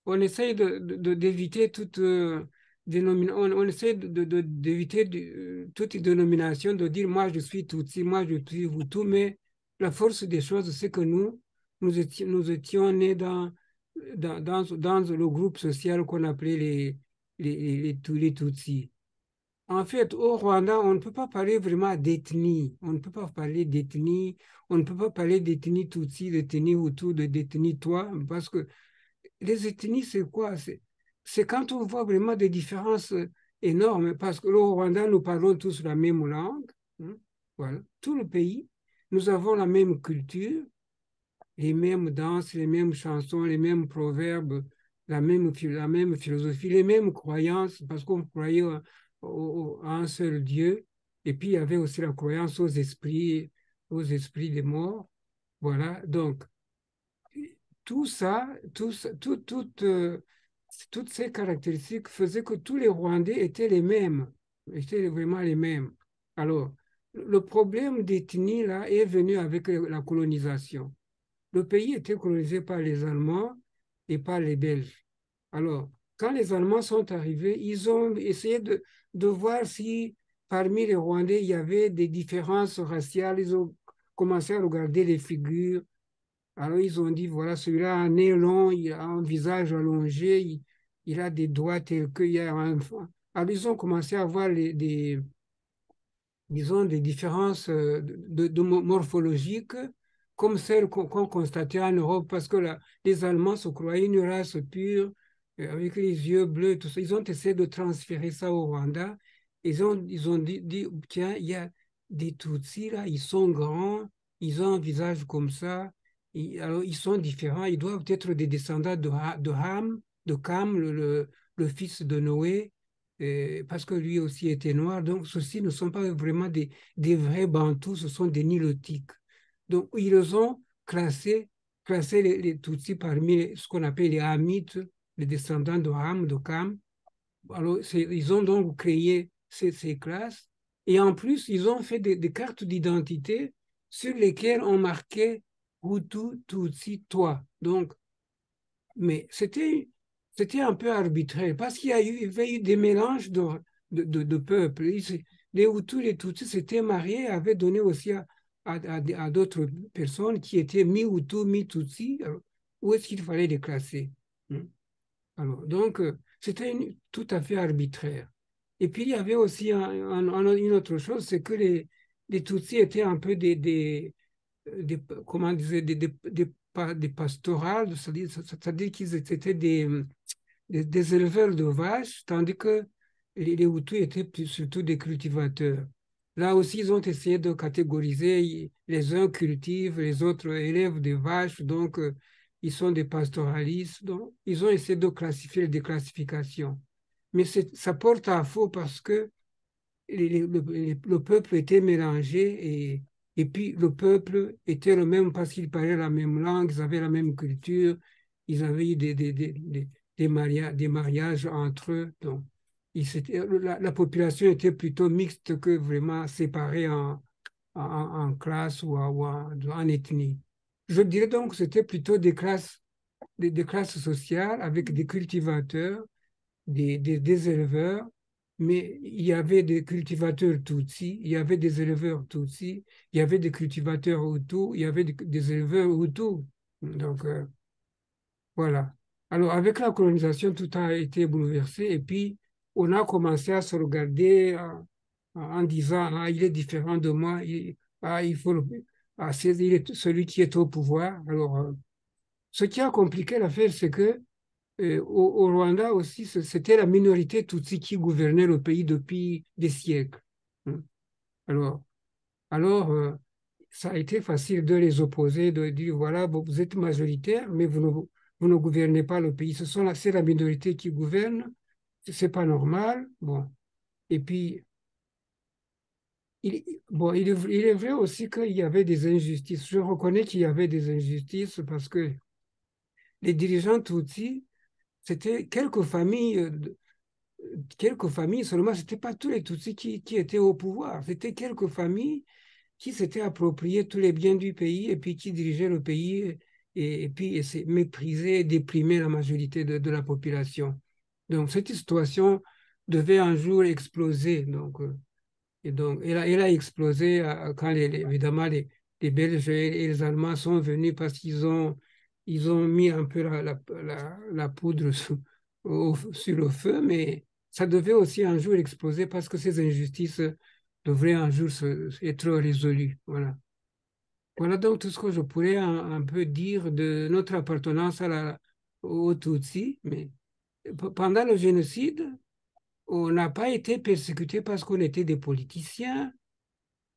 on essaye d'éviter toute on essaie d'éviter toute dénomination, de dire moi je suis Tutsi, moi je suis Hutu, mais la force des choses, c'est que nous étions nés dans le groupe social qu'on appelait les Tutsis. En fait, au Rwanda, on ne peut pas parler vraiment d'ethnie. On ne peut pas parler d'ethnie. On ne peut pas parler d'ethnie Tutsi, d'ethnie Hutu, d'ethnie Toi, parce que les ethnies, c'est quoi? C'est quand on voit vraiment des différences énormes, parce que au Rwanda, nous parlons tous la même langue. Hein, voilà, tout le pays. Nous avons la même culture, les mêmes danses, les mêmes chansons, les mêmes proverbes, la même philosophie, les mêmes croyances, parce qu'on croyait à un seul Dieu. Et puis, il y avait aussi la croyance aux esprits des morts. Voilà, donc, tout ça, toutes ces caractéristiques faisaient que tous les Rwandais étaient les mêmes, étaient vraiment les mêmes. Alors, le problème d'ethnie, là, est venu avec la colonisation. Le pays était colonisé par les Allemands et par les Belges. Alors, quand les Allemands sont arrivés, ils ont essayé de voir si parmi les Rwandais, il y avait des différences raciales. Ils ont commencé à regarder les figures. Alors, ils ont dit, voilà, celui-là a un nez long, il a un visage allongé, il a des doigts tels qu'il y a un... Alors, ils ont commencé à voir disons, des différences morphologiques comme celles qu'on constatait en Europe, parce que les Allemands se croyaient une race pure, avec les yeux bleus, tout ça. Ils ont essayé de transférer ça au Rwanda. Ils ont dit, tiens, il y a des Tutsis, là, ils sont grands, ils ont un visage comme ça, alors ils sont différents, ils doivent être des descendants de Ham, de Cam, le fils de Noé, parce que lui aussi était noir. Donc, ceux-ci ne sont pas vraiment des vrais Bantous, ce sont des Nilotiques. Donc, ils ont classé les Tutsis parmi ce qu'on appelle les Hamites, les descendants de Ham, de Cam. Alors, ils ont donc créé ces classes. Et en plus, ils ont fait des cartes d'identité sur lesquelles on marquait Hutu, Tutsi, Toi. Donc, mais c'était un peu arbitraire parce qu'il y avait eu des mélanges de peuples. Les Hutus, les Tutsis s'étaient mariés, avaient donné aussi à d'autres personnes qui étaient mi-Hutu, mi-Tutsi. Où est-ce qu'il fallait les classer? Alors, donc, c'était tout à fait arbitraire. Et puis, il y avait aussi une autre chose, c'est que les Tutsis étaient un peu comment dire, des pastorales, c'est-à-dire qu'ils étaient des éleveurs de vaches, tandis que les Hutus étaient surtout des cultivateurs. Là aussi, ils ont essayé de catégoriser. Les uns cultivent, les autres élèvent des vaches, donc ils sont des pastoralistes. Donc, ils ont essayé de classifier des classifications. Mais ça porte à faux parce que le peuple était mélangé et puis le peuple était le même parce qu'ils parlaient la même langue, ils avaient la même culture, ils avaient eu des mariages entre eux. Donc, la population était plutôt mixte que vraiment séparée en classe ou en ethnie. Je dirais donc que c'était plutôt des classes sociales avec des cultivateurs, des éleveurs, mais il y avait des cultivateurs Tutsi, il y avait des éleveurs Tutsi, il y avait des cultivateurs Hutus, il y avait des éleveurs Hutus. Donc, voilà. Alors, avec la colonisation, tout a été bouleversé et puis on a commencé à se regarder en disant, ah, il est différent de moi, il faut il est celui qui est au pouvoir. Alors, ce qui a compliqué l'affaire, c'est que au Rwanda aussi, c'était la minorité Tutsi qui gouvernait le pays depuis des siècles. Hein. Alors, alors, ça a été facile de les opposer, de dire, voilà, vous êtes majoritaire, mais vous ne gouvernez pas le pays. C'est la minorité qui gouverne, c'est pas normal. Bon. Et puis, il est vrai aussi qu'il y avait des injustices. Je reconnais qu'il y avait des injustices parce que les dirigeants Tutsis, c'était quelques familles seulement, ce n'était pas tous les Tutsis qui étaient au pouvoir, c'était quelques familles qui s'étaient appropriées tous les biens du pays et puis qui dirigeaient le pays et puis méprisaient et déprimaient la majorité de la population. Donc cette situation devait un jour exploser. Et donc elle a explosé quand évidemment les Belges et les Allemands sont venus parce ils ont mis un peu la poudre sur le feu, mais ça devait aussi un jour exploser parce que ces injustices devraient un jour être résolues. Voilà. Voilà donc tout ce que je pourrais un peu dire de notre appartenance aux Tutsis. Mais pendant le génocide, on n'a pas été persécuté parce qu'on était des politiciens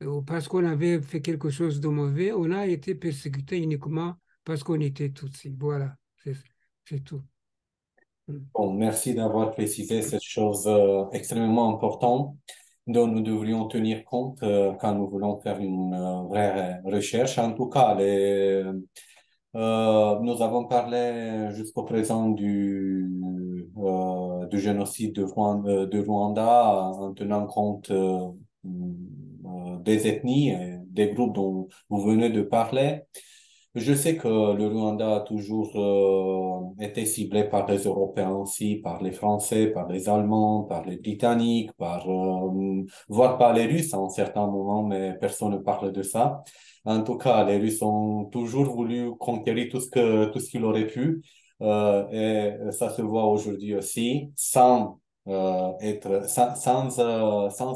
ou parce qu'on avait fait quelque chose de mauvais. On a été persécuté uniquement parce qu'on était Tutsis. Voilà, c'est tout. Bon, merci d'avoir précisé cette chose extrêmement importante dont nous devrions tenir compte quand nous voulons faire une vraie recherche. En tout cas, nous avons parlé jusqu'au présent du génocide de Rwanda en tenant compte des ethnies et des groupes dont vous venez de parler. Je sais que le Rwanda a toujours été ciblé par les Européens aussi, par les Français, par les Allemands, par les Britanniques, voire par les Russes à un certain moment, mais personne ne parle de ça. En tout cas, les Russes ont toujours voulu conquérir tout ce qu'il aurait pu, et ça se voit aujourd'hui aussi, sans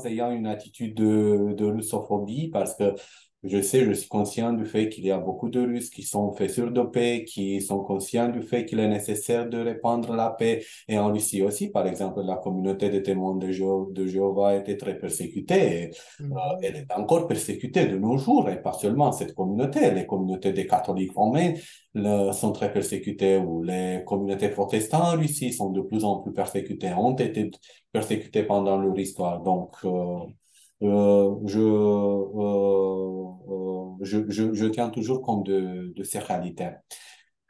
ayant une attitude de russophobie, parce que je suis conscient du fait qu'il y a beaucoup de Russes qui sont faits surdoper, qui sont conscients du fait qu'il est nécessaire de répandre la paix. Et en Russie aussi, par exemple, la communauté des témoins de Jéhovah a été très persécutée. Et, elle est encore persécutée de nos jours, et pas seulement cette communauté. Les communautés des catholiques romains sont très persécutées, ou les communautés protestantes en Russie sont de plus en plus persécutées, ont été persécutées pendant leur histoire. Donc, je tiens toujours compte de ces réalités.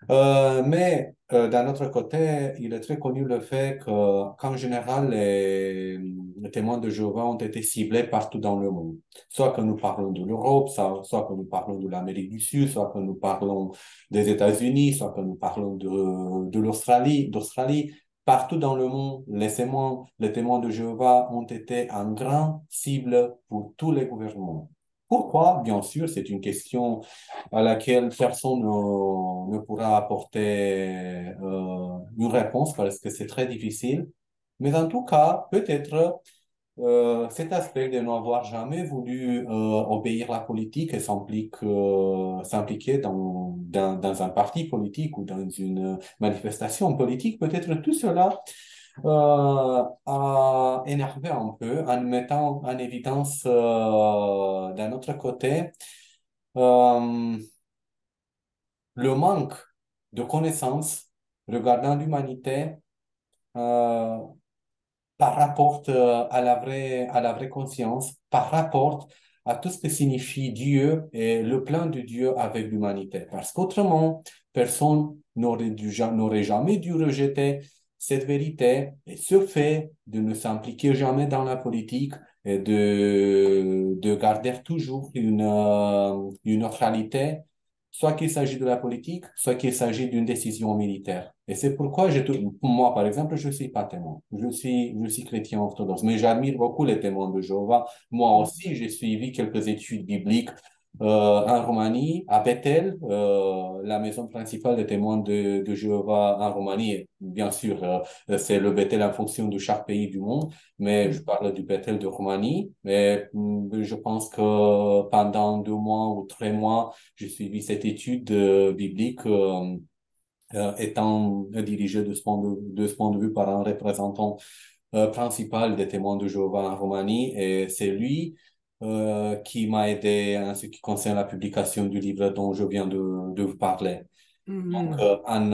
Mais d'un autre côté, il est très connu le fait qu'en général, les témoins de Jéhovah ont été ciblés partout dans le monde. Soit que nous parlons de l'Europe, soit que nous parlons de l'Amérique du Sud, soit que nous parlons des États-Unis, soit que nous parlons de d'Australie. Partout dans le monde, les témoins de Jéhovah ont été un grand cible pour tous les gouvernements. Pourquoi? Bien sûr, c'est une question à laquelle personne ne pourra apporter une réponse parce que c'est très difficile. Mais en tout cas, peut-être cet aspect de n'avoir jamais voulu obéir à la politique et s'impliquer dans un parti politique ou dans une manifestation politique, peut-être tout cela a énervé un peu en mettant en évidence d'un autre côté euh, le manque de connaissances regardant l'humanité euh, par rapport à la vraie conscience, par rapport à tout ce que signifie Dieu et le plan de Dieu avec l'humanité. Parce qu'autrement, personne n'aurait jamais dû rejeter cette vérité et ce fait de ne s'impliquer jamais dans la politique et de garder toujours une neutralité, soit qu'il s'agit de la politique, soit qu'il s'agit d'une décision militaire. Et c'est pourquoi moi, par exemple, je suis pas témoin. Je suis chrétien orthodoxe, mais j'admire beaucoup les témoins de Jéhovah. Moi aussi, j'ai suivi quelques études bibliques en Roumanie, à Bethel, la maison principale des témoins de Jéhovah en Roumanie. Bien sûr, c'est le Bethel en fonction de chaque pays du monde, mais je parle du Bethel de Roumanie. Mais je pense que pendant 2 mois ou 3 mois, j'ai suivi cette étude biblique étant dirigé de ce point de vue par un représentant principal des témoins de Jéhovah en Roumanie. Et c'est lui qui m'a aidé en ce qui concerne la publication du livre dont je viens de vous parler. Donc, en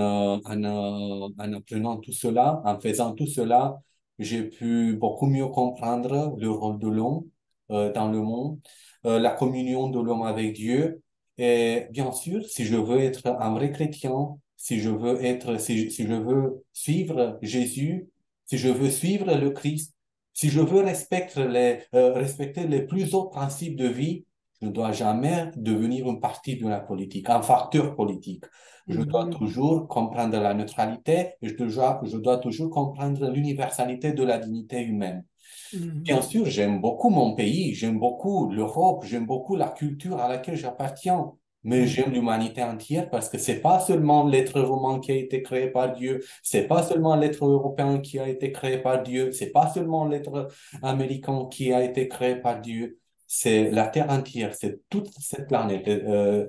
apprenant tout cela, en faisant tout cela, j'ai pu beaucoup mieux comprendre le rôle de l'homme dans le monde, la communion de l'homme avec Dieu. Et bien sûr, si je veux être un vrai chrétien, si je veux suivre Jésus, si je veux suivre le Christ, si je veux respecter les plus hauts principes de vie, je ne dois jamais devenir une partie de la politique, un facteur politique. Je dois toujours comprendre la neutralité et je dois toujours comprendre l'universalité de la dignité humaine. Bien sûr, j'aime beaucoup mon pays, j'aime beaucoup l'Europe, j'aime beaucoup la culture à laquelle j'appartiens, mais j'aime l'humanité entière parce que c'est pas seulement l'être humain qui a été créé par Dieu, c'est pas seulement l'être européen qui a été créé par Dieu, c'est pas seulement l'être américain qui a été créé par Dieu. C'est la Terre entière, c'est toute cette planète,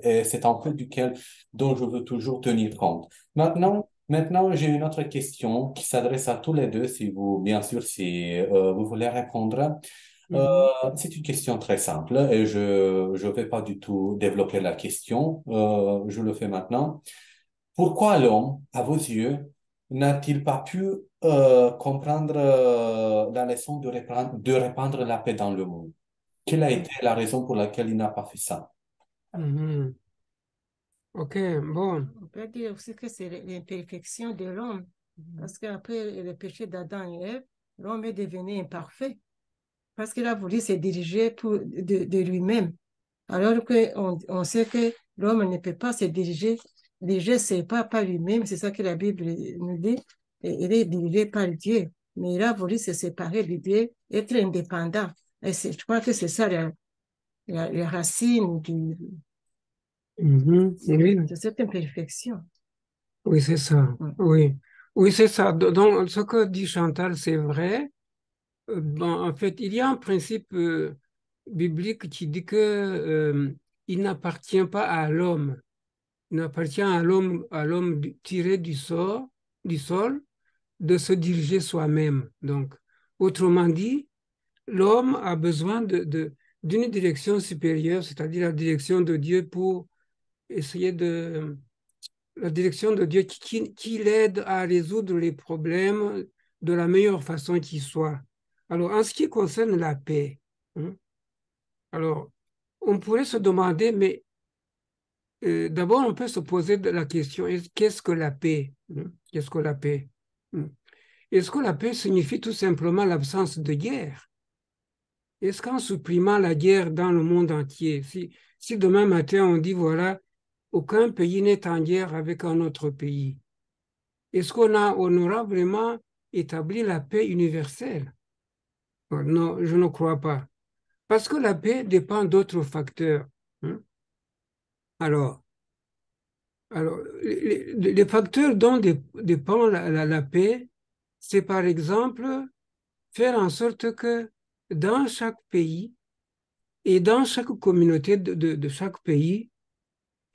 et c'est en fait dont je veux toujours tenir compte. Maintenant, j'ai une autre question qui s'adresse à tous les deux, si vous, bien sûr, si vous voulez répondre. Euh, c'est une question très simple et je vais pas du tout développer la question. Je le fais maintenant. Pourquoi l'homme, à vos yeux, n'a-t-il pas pu comprendre la leçon de répandre la paix dans le monde? Quelle a été la raison pour laquelle il n'a pas fait ça? Ok, bon. On peut dire aussi que c'est l'imperfection de l'homme, parce qu'après le péché d'Adam et Ève, l'homme est devenu imparfait, parce qu'il a voulu se diriger de lui-même, alors qu'on on sait que l'homme ne peut pas se diriger ses pas par lui-même, c'est ça que la Bible nous dit, et il est dirigé par Dieu, mais il a voulu se séparer de Dieu, être indépendant. Et je crois que c'est ça la racine Oui, de cette imperfection. oui, c'est ça. Oui, oui, c'est ça. Donc, ce que dit Chantal, c'est vrai. Bon, en fait, il y a un principe biblique qui dit que il n'appartient pas à l'homme. Il n'appartient à l'homme tiré du sol, de se diriger soi-même. Donc, autrement dit, l'homme a besoin d'une direction supérieure, c'est-à-dire la direction de Dieu pour essayer la direction de Dieu qui l'aide à résoudre les problèmes de la meilleure façon qui soit. Alors, en ce qui concerne la paix, hein, alors, on pourrait se demander, mais d'abord, on peut se poser la question, qu'est-ce que la paix? Hein? Qu'est-ce que la paix? Est-ce que la paix signifie tout simplement l'absence de guerre? Est-ce qu'en supprimant la guerre dans le monde entier, si demain matin on dit, voilà, aucun pays n'est en guerre avec un autre pays, est-ce on aura vraiment établi la paix universelle? Non, je ne crois pas. Parce que la paix dépend d'autres facteurs. Hein. Alors, les facteurs dont dépend la paix, c'est par exemple faire en sorte que dans chaque pays et dans chaque communauté de chaque pays,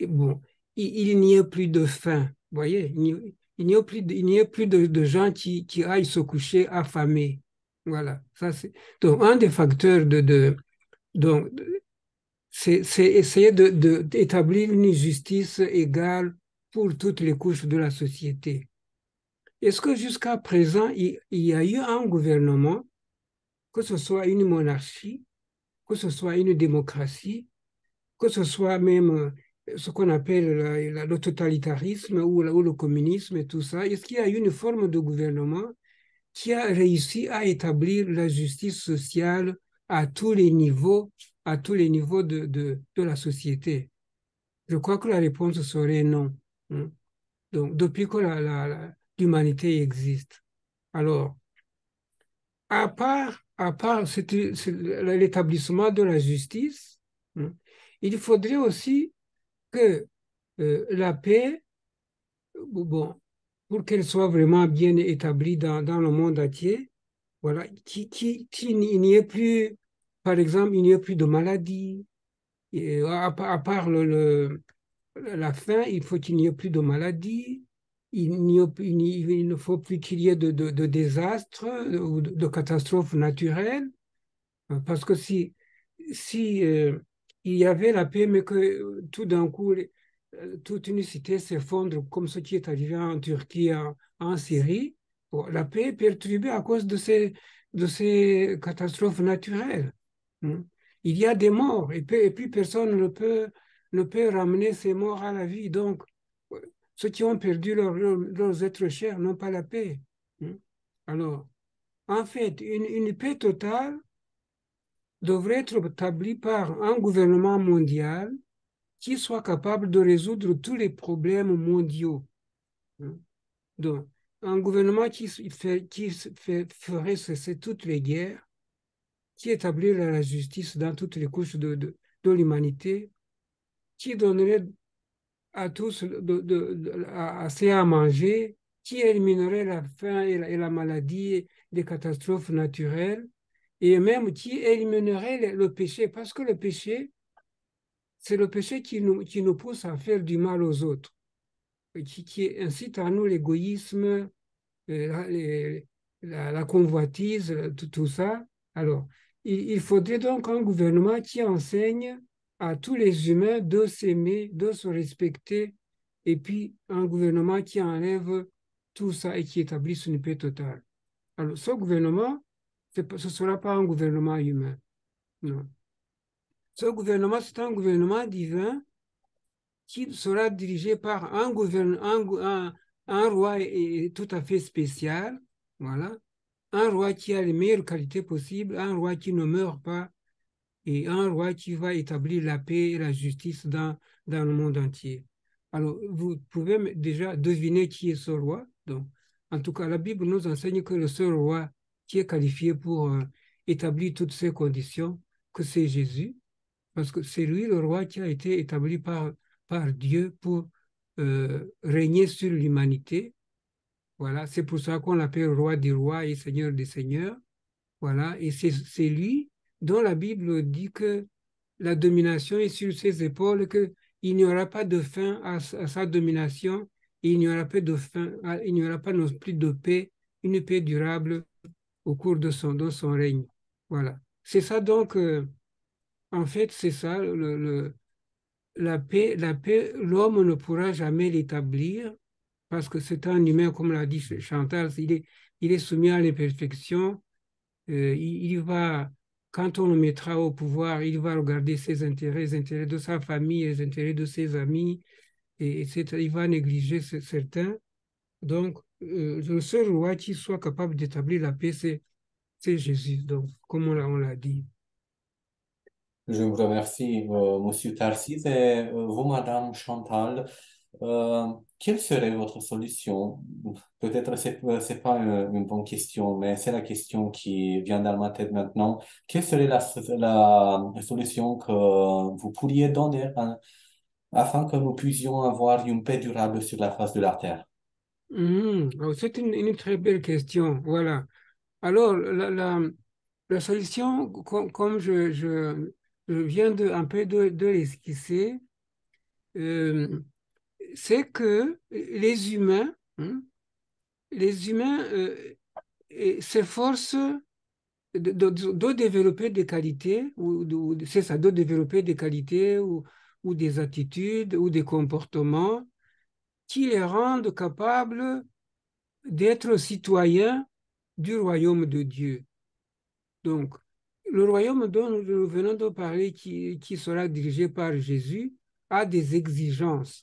bon, il n'y ait plus de faim. Vous voyez, il n'y ait plus de gens qui aillent se coucher affamés. Voilà. Ça, donc, un des facteurs donc, c'est essayer d'établir une justice égale pour toutes les couches de la société. Est-ce que jusqu'à présent, il y a eu un gouvernement, que ce soit une monarchie, que ce soit une démocratie, que ce soit même ce qu'on appelle le totalitarisme ou le communisme et tout ça, est-ce qu'il y a eu une forme de gouvernement qui a réussi à établir la justice sociale à tous les niveaux, de la société? Je crois que la réponse serait non. Hein. Donc, depuis que l'humanité existe. Alors, à part l'établissement de la justice, hein, il faudrait aussi que la paix, bon, pour qu'elle soit vraiment bien établie dans le monde entier, voilà, qu'il n'y ait plus, par exemple, il n'y ait plus de maladies. Et à part la faim, il faut qu'il n'y ait plus de maladies. il ne faut plus qu'il y ait de désastres ou de catastrophes naturelles, parce que si il y avait la paix, mais que tout d'un coup, toute une cité s'effondre, comme ce qui est arrivé en Turquie, en Syrie, bon, la paix est perturbée à cause de ces catastrophes naturelles. Hein. Il y a des morts, et puis personne ne peut ramener ces morts à la vie. Donc, ceux qui ont perdu leurs êtres chers n'ont pas la paix. Hein. Alors, en fait, une paix totale devrait être établie par un gouvernement mondial qui soit capable de résoudre tous les problèmes mondiaux. Hein. Donc, un gouvernement ferait cesser toutes les guerres, qui établirait la justice dans toutes les couches de l'humanité, qui donnerait à tous assez à manger, qui éliminerait la faim et la maladie, les catastrophes naturelles, et même qui éliminerait le péché, parce que le péché, c'est le péché qui nous pousse à faire du mal aux autres, qui incite à nous l'égoïsme, la convoitise, tout ça. Alors, il faudrait donc un gouvernement qui enseigne à tous les humains de s'aimer, de se respecter, et puis un gouvernement qui enlève tout ça et qui établisse une paix totale. Alors, ce gouvernement, ce ne sera pas un gouvernement humain, non. Ce gouvernement, c'est un gouvernement divin qui sera dirigé par un roi tout à fait spécial, voilà, un roi qui a les meilleures qualités possibles, un roi qui ne meurt pas et un roi qui va établir la paix et la justice dans le monde entier. Alors, vous pouvez déjà deviner qui est ce roi. Donc, en tout cas, la Bible nous enseigne que le seul roi qui est qualifié pour établir toutes ces conditions, que c'est Jésus, parce que c'est lui le roi qui a été établi par Dieu pour régner sur l'humanité. Voilà, c'est pour ça qu'on l'appelle roi des rois et seigneur des seigneurs. Voilà, et c'est lui dont la Bible dit que la domination est sur ses épaules, qu'il n'y aura pas de fin à sa domination, et il n'y aura pas de fin, il n'y aura pas non plus de paix, une paix durable au cours de son règne. Voilà. C'est ça donc, en fait, c'est ça, la paix, l'homme ne pourra jamais l'établir parce que c'est un humain, comme l'a dit Chantal, il est soumis à l'imperfection. Il va, quand on le mettra au pouvoir, il va regarder ses intérêts, les intérêts de sa famille, les intérêts de ses amis, etc. Il va négliger certains. Donc, le seul roi qui soit capable d'établir la paix, c'est Jésus, donc, comme on l'a dit. Je vous remercie, Monsieur Tarsis. Et vous, Madame Chantal, quelle serait votre solution? Peut-être c'est pas une bonne question, mais c'est la question qui vient dans ma tête maintenant. Quelle serait la solution que vous pourriez donner afin que nous puissions avoir une paix durable sur la face de la Terre? C'est une très belle question. Voilà. Alors, la solution, comme je viens un peu de l'esquisser, euh, c'est que les humains s'efforcent de développer des qualités, c'est ça, de développer des qualités ou des attitudes ou des comportements qui les rendent capables d'être citoyens du royaume de Dieu. Donc, le royaume dont nous venons de parler, qui sera dirigé par Jésus, a des exigences,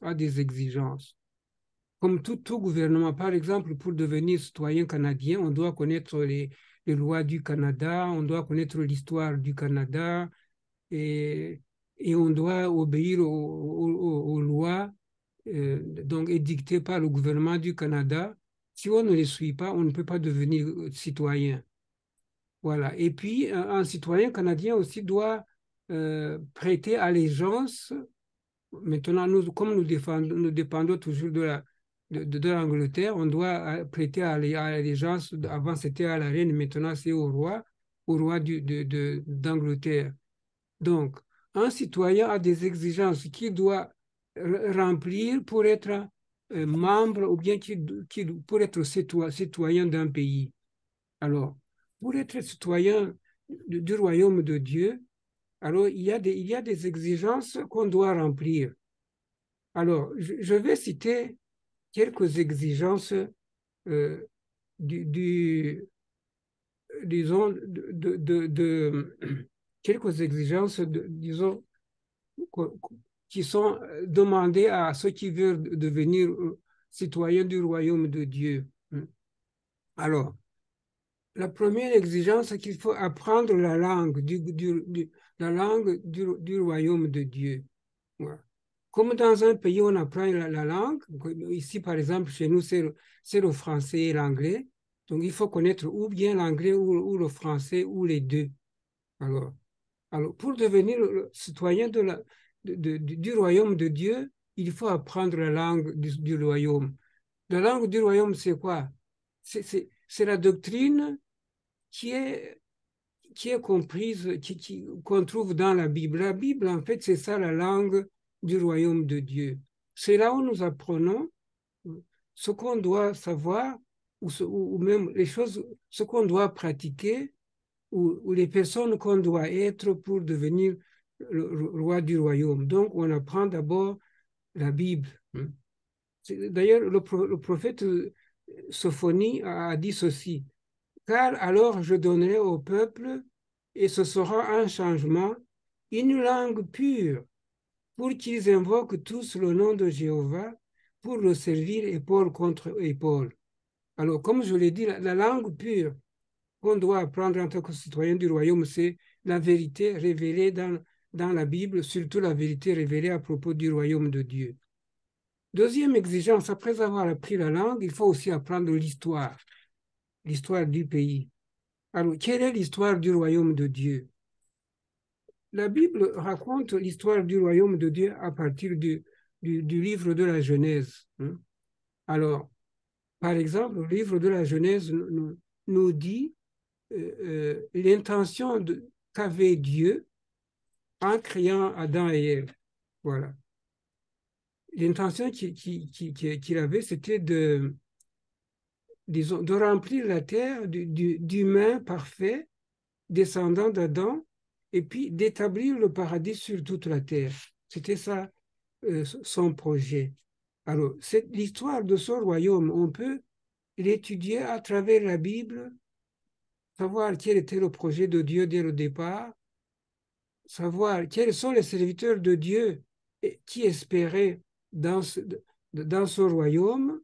Comme tout gouvernement, par exemple, pour devenir citoyen canadien, on doit connaître les lois du Canada, on doit connaître l'histoire du Canada et, et on doit obéir aux lois donc édictées par le gouvernement du Canada. Si on ne les suit pas, on ne peut pas devenir citoyen. Voilà. Et puis, un citoyen canadien aussi doit prêter allégeance. Maintenant, comme nous dépendons toujours de l'Angleterre, on doit prêter allégeance. Avant, c'était à la reine, maintenant, c'est au roi d'Angleterre. Donc, un citoyen a des exigences qu'il doit remplir pour être membre ou bien pour être citoyen d'un pays. Alors, pour être citoyen du royaume de Dieu, alors il y a des exigences qu'on doit remplir. Alors, je vais citer quelques exigences euh, disons, quelques exigences, disons, qui sont demandées à ceux qui veulent devenir citoyens du royaume de Dieu. Alors, la première exigence, c'est qu'il faut apprendre la langue du royaume de Dieu. Voilà. Comme dans un pays, on apprend la langue. Ici, par exemple, chez nous, c'est le français et l'anglais. Donc, il faut connaître ou bien l'anglais ou le français ou les deux. Alors, pour devenir citoyen du royaume de Dieu, il faut apprendre la langue du royaume. La langue du royaume, c'est quoi? C'est la doctrine qui est comprise, qu'on trouve dans la Bible. La Bible, en fait, c'est ça la langue du royaume de Dieu. C'est là où nous apprenons ce qu'on doit savoir ou même les choses, ce qu'on doit pratiquer ou les personnes qu'on doit être pour devenir le roi du royaume. Donc, on apprend d'abord la Bible. D'ailleurs, le prophète Sophonie a dit ceci: car alors je donnerai au peuple, et ce sera un changement, une langue pure, pour qu'ils invoquent tous le nom de Jéhovah, pour le servir épaule contre épaule. Alors, comme je l'ai dit, la langue pure qu'on doit apprendre en tant que citoyen du royaume, c'est la vérité révélée dans la Bible, surtout la vérité révélée à propos du royaume de Dieu. Deuxième exigence, après avoir appris la langue, il faut aussi apprendre l'histoire du pays. Alors, quelle est l'histoire du royaume de Dieu? La Bible raconte l'histoire du royaume de Dieu à partir du livre de la Genèse. Alors, par exemple, le livre de la Genèse nous dit l'intention qu'avait Dieu en créant Adam et Ève. Voilà. L'intention qu'il avait, c'était de remplir la terre d'humains parfaits, descendants d'Adam, et puis d'établir le paradis sur toute la terre. C'était ça, son projet. Alors, l'histoire de ce royaume, on peut l'étudier à travers la Bible, savoir quel était le projet de Dieu dès le départ, savoir quels sont les serviteurs de Dieu qui espéraient dans ce royaume,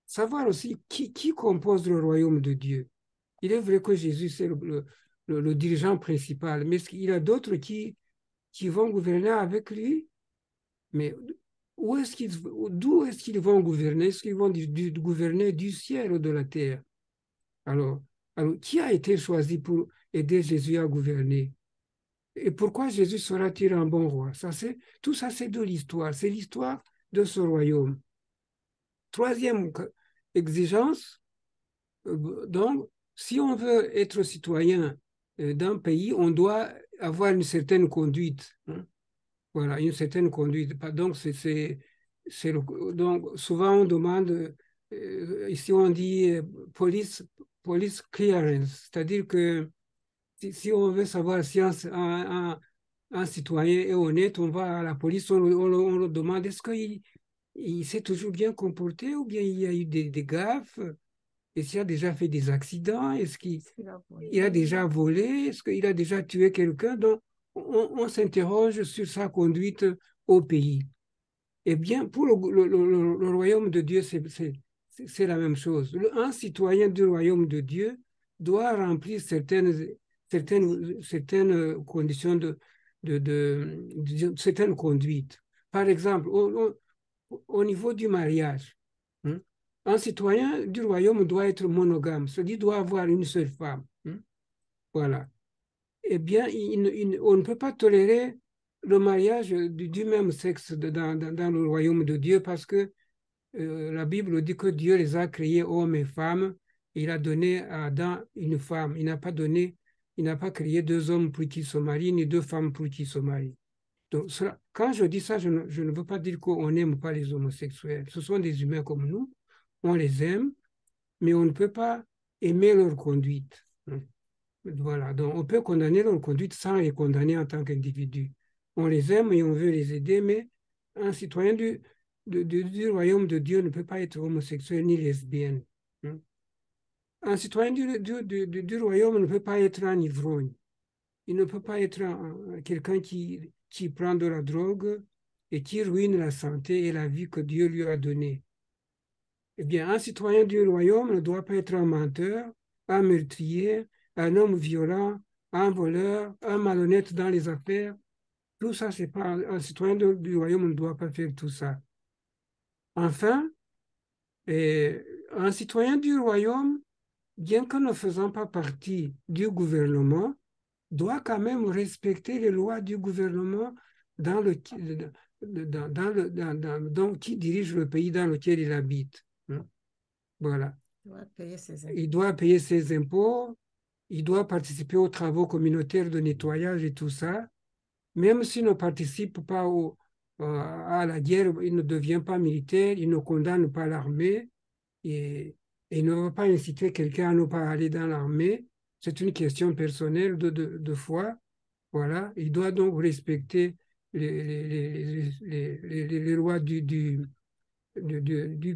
savoir aussi qui compose le royaume de Dieu. Il est vrai que Jésus, c'est le dirigeant principal, mais il y a d'autres qui vont gouverner avec lui. Mais d'où est-ce qu'ils vont gouverner? Est-ce qu'ils vont gouverner du ciel ou de la terre? Alors, qui a été choisi pour aider Jésus à gouverner? Et pourquoi Jésus sera-t-il un bon roi? Tout ça, c'est de l'histoire. C'est l'histoire de ce royaume. Troisième exigence, donc, si on veut être citoyen d'un pays, on doit avoir une certaine conduite. Voilà, une certaine conduite. Donc, donc souvent, on demande, ici on dit police clearance, c'est-à-dire que si on veut savoir si un citoyen est honnête, on va à la police, on le demande, est-ce qu'il s'est toujours bien comporté ou bien il y a eu des gaffes? Est-ce qu'il a déjà fait des accidents? Est-ce qu'il a déjà volé? Est-ce qu'il a déjà tué quelqu'un? Donc, on s'interroge sur sa conduite au pays. Eh bien, pour le royaume de Dieu, c'est la même chose. Un citoyen du royaume de Dieu doit remplir certaines conditions certaines conduites. Par exemple, au niveau du mariage, un citoyen du royaume doit être monogame, c'est-à-dire doit avoir une seule femme. Voilà. Eh bien, on ne peut pas tolérer le mariage du même sexe dans le royaume de Dieu parce que la Bible dit que Dieu les a créés hommes et femmes. Il a donné à Adam une femme. Il n'a pas créé deux hommes pour qu'ils se marient, ni deux femmes pour qu'ils se marient. Donc, quand je dis ça, je ne veux pas dire qu'on n'aime pas les homosexuels. Ce sont des humains comme nous, on les aime, mais on ne peut pas aimer leur conduite. Voilà, donc on peut condamner leur conduite sans les condamner en tant qu'individu. On les aime et on veut les aider, mais un citoyen du royaume de Dieu ne peut pas être homosexuel ni lesbienne. Un citoyen du royaume ne peut pas être un ivrogne. Il ne peut pas être quelqu'un qui prend de la drogue et qui ruine la santé et la vie que Dieu lui a donnée. Eh bien, un citoyen du royaume ne doit pas être un menteur, un meurtrier, un homme violent, un voleur, un malhonnête dans les affaires. Tout ça, c'est pas un citoyen du royaume ne doit pas faire tout ça. Enfin, un citoyen du royaume, bien que ne faisant pas partie du gouvernement, doit quand même respecter les lois du gouvernement qui dirige le pays dans lequel il habite. Voilà. Il doit payer ses impôts, il doit participer aux travaux communautaires de nettoyage et tout ça. Même s'il ne participe pas à la guerre, il ne devient pas militaire, il ne condamne pas l'armée et il ne va pas inciter quelqu'un à ne pas aller dans l'armée. C'est une question personnelle de foi. Voilà. Il doit donc respecter les lois du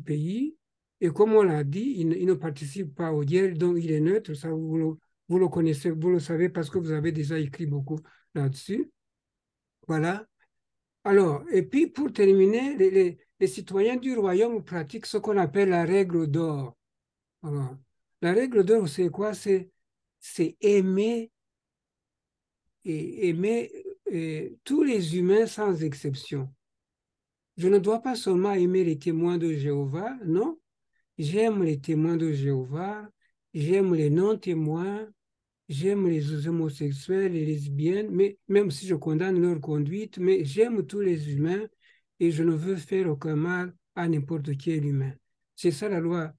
pays. Et comme on l'a dit, il ne participe pas aux guerres, donc il est neutre. Ça, vous le connaissez, vous le savez parce que vous avez déjà écrit beaucoup là-dessus. Voilà. Alors, et puis pour terminer, les citoyens du royaume pratiquent ce qu'on appelle la règle d'or. Alors, la règle d'or, c'est quoi? C'est aimer tous les humains sans exception. Je ne dois pas seulement aimer les témoins de Jéhovah, non. J'aime les témoins de Jéhovah, j'aime les non-témoins, j'aime les homosexuels, les lesbiennes, mais même si je condamne leur conduite, mais j'aime tous les humains et je ne veux faire aucun mal à n'importe quel humain. C'est ça la loi,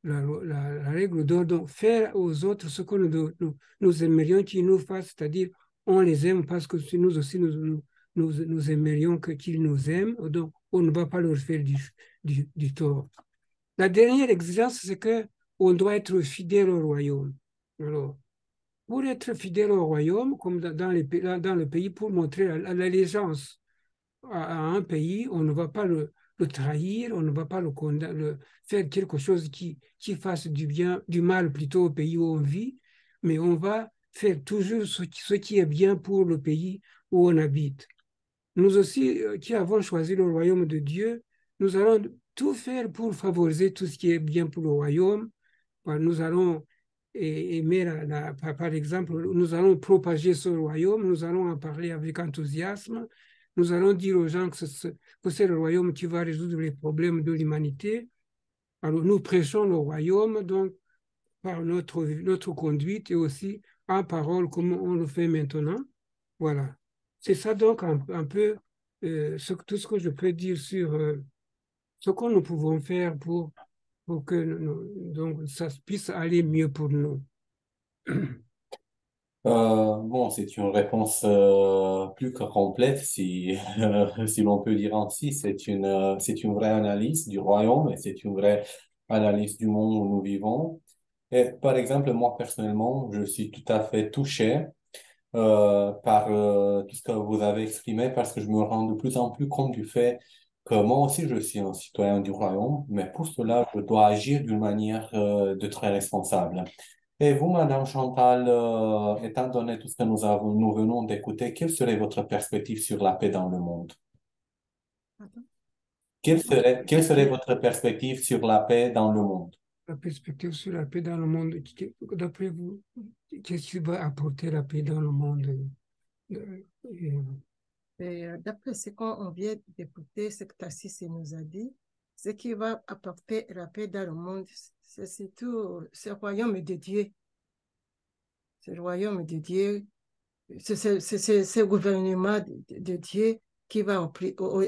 la règle d'or. Donc, faire aux autres ce que nous aimerions qu'ils nous fassent, c'est-à-dire on les aime parce que nous aussi nous aimerions qu'ils nous aiment, donc on ne va pas leur faire du tort. La dernière exigence, c'est qu'on doit être fidèle au royaume. Alors, pour être fidèle au royaume, comme dans le pays, pour montrer l'allégeance à un pays, on ne va pas le trahir, on ne va pas faire quelque chose qui fasse du mal plutôt au pays où on vit, mais on va faire toujours ce qui est bien pour le pays où on habite. Nous aussi, qui avons choisi le royaume de Dieu, nous allons tout faire pour favoriser tout ce qui est bien pour le royaume. Nous allons aimer, par exemple, nous allons propager ce royaume, nous allons en parler avec enthousiasme, nous allons dire aux gens que c'est le royaume qui va résoudre les problèmes de l'humanité. Alors, nous prêchons le royaume, donc, par notre conduite et aussi en parole, comme on le fait maintenant. Voilà. C'est ça, donc, un peu tout ce que je peux dire sur ce que nous pouvons faire pour que donc, ça puisse aller mieux pour nous. Bon, c'est une réponse plus que complète, si, si l'on peut dire ainsi. C'est une vraie analyse du royaume et c'est une vraie analyse du monde où nous vivons. Et par exemple, moi personnellement, je suis tout à fait touché par tout ce que vous avez exprimé parce que je me rends de plus en plus compte du fait que moi aussi je suis un citoyen du royaume, mais pour cela, je dois agir d'une manière de très responsable. Et vous, Madame Chantal, étant donné tout ce que nous venons d'écouter, quelle serait votre perspective sur la paix dans le monde? Quelle serait votre perspective sur la paix dans le monde? La perspective sur la paix dans le monde, d'après vous, qu'est-ce qui va apporter la paix dans le monde? D'après ce qu'on vient d'écouter, ce que Tassis nous a dit, ce qui va apporter la paix dans le monde, c'est surtout ce royaume de Dieu. Ce royaume de Dieu, c'est ce gouvernement de Dieu qui va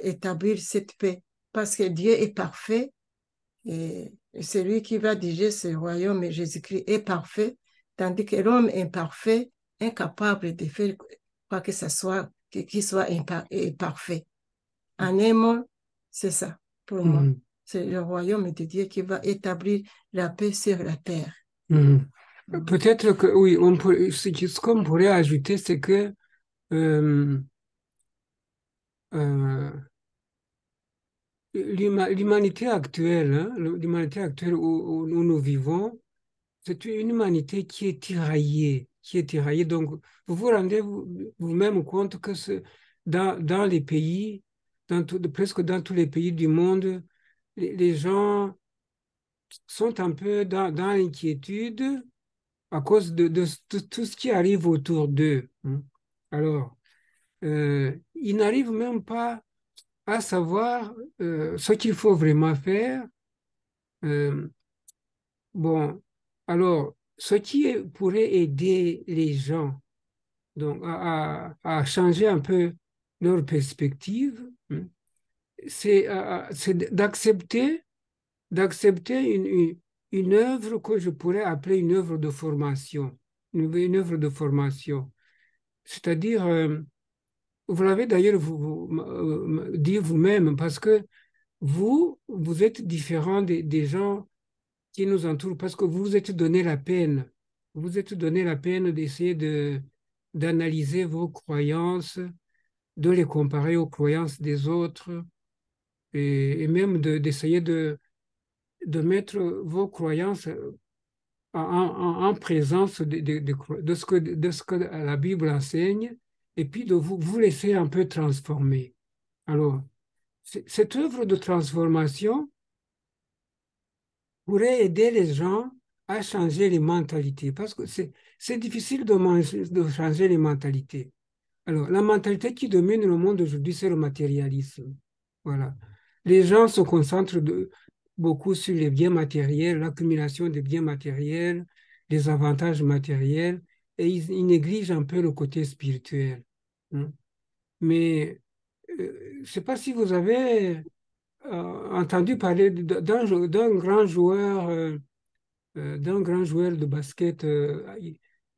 établir cette paix. Parce que Dieu est parfait et c'est lui qui va diriger ce royaume et Jésus-Christ est parfait, tandis que l'homme est imparfait, incapable de faire quoi que ce soit qui soit parfait. En un mot, c'est ça pour moi. C'est le royaume de Dieu qui va établir la paix sur la terre. Peut-être que, oui, ce qu'on pourrait ajouter, c'est que l'humanité actuelle, hein, l'humanité actuelle où nous vivons, c'est une humanité qui est tiraillée, qui est tiraillée. Donc, vous vous rendez vous-même compte que dans les pays, presque dans tous les pays du monde, les gens sont un peu dans l'inquiétude à cause de tout ce qui arrive autour d'eux, hein. Alors, ils n'arrivent même pas à savoir ce qu'il faut vraiment faire. Bon, alors, ce qui pourrait aider les gens donc, à changer un peu leur perspective, hein, c'est d'accepter une œuvre que je pourrais appeler une œuvre de formation, une œuvre de formation. C'est-à-dire, vous l'avez d'ailleurs dit vous-même, parce que vous êtes différent des gens qui nous entourent, parce que vous vous êtes donné la peine. Vous vous êtes donné la peine d'essayer d'analyser vos croyances, de les comparer aux croyances des autres, et même d'essayer de mettre vos croyances en présence de ce que la Bible enseigne, et puis de vous laisser un peu transformer. Alors, cette œuvre de transformation pourrait aider les gens à changer les mentalités, parce que c'est difficile de changer les mentalités. Alors, la mentalité qui domine le monde aujourd'hui, c'est le matérialisme. Voilà. Les gens se concentrent beaucoup sur les biens matériels, l'accumulation des biens matériels, les avantages matériels, et ils négligent un peu le côté spirituel, hein. Mais je ne sais pas si vous avez entendu parler d'un grand joueur de basket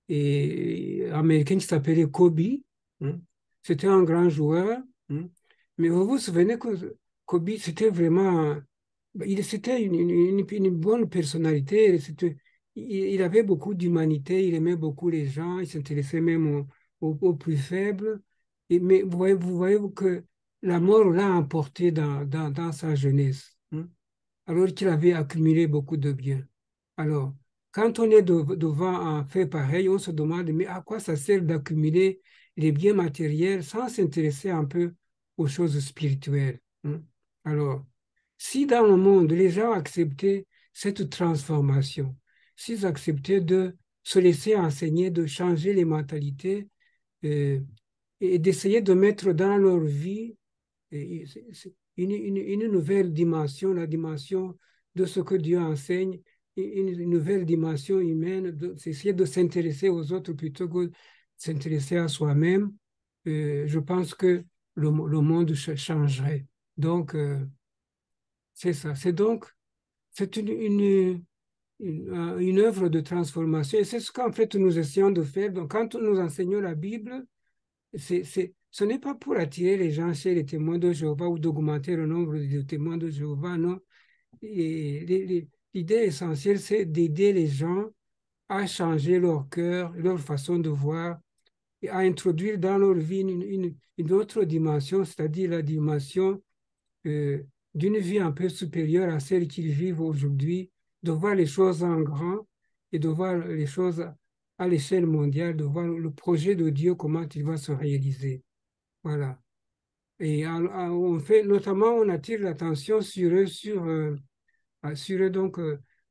et américain qui s'appelait Kobe, hein. C'était un grand joueur, hein. Mais vous vous souvenez que Kobe, c'était vraiment, c'était une bonne personnalité. Il avait beaucoup d'humanité, il aimait beaucoup les gens, il s'intéressait même aux plus faibles. Mais vous voyez que la mort l'a emporté dans sa jeunesse, hein, alors qu'il avait accumulé beaucoup de biens. Alors, quand on est devant un fait pareil, on se demande, mais à quoi ça sert d'accumuler les biens matériels sans s'intéresser un peu aux choses spirituelles, hein? Alors, si dans le monde, les gens acceptaient cette transformation, s'ils acceptaient de se laisser enseigner, de changer les mentalités euh, et d'essayer de mettre dans leur vie une nouvelle dimension, la dimension de ce que Dieu enseigne, une nouvelle dimension humaine, d'essayer de s'intéresser aux autres plutôt que de s'intéresser à soi-même, je pense que le monde changerait. Donc, c'est ça. C'est une œuvre de transformation. Et c'est ce qu'en fait nous essayons de faire. Donc, quand nous enseignons la Bible, ce n'est pas pour attirer les gens chez les témoins de Jéhovah ou d'augmenter le nombre de témoins de Jéhovah, non. L'idée essentielle, c'est d'aider les gens à changer leur cœur, leur façon de voir, et à introduire dans leur vie une autre dimension, c'est-à-dire la dimension d'une vie un peu supérieure à celle qu'ils vivent aujourd'hui, de voir les choses en grand et de voir les choses à l'échelle mondiale, de voir le projet de Dieu, comment il va se réaliser. Voilà. Et on fait, notamment, on attire l'attention sur eux, sur eux donc,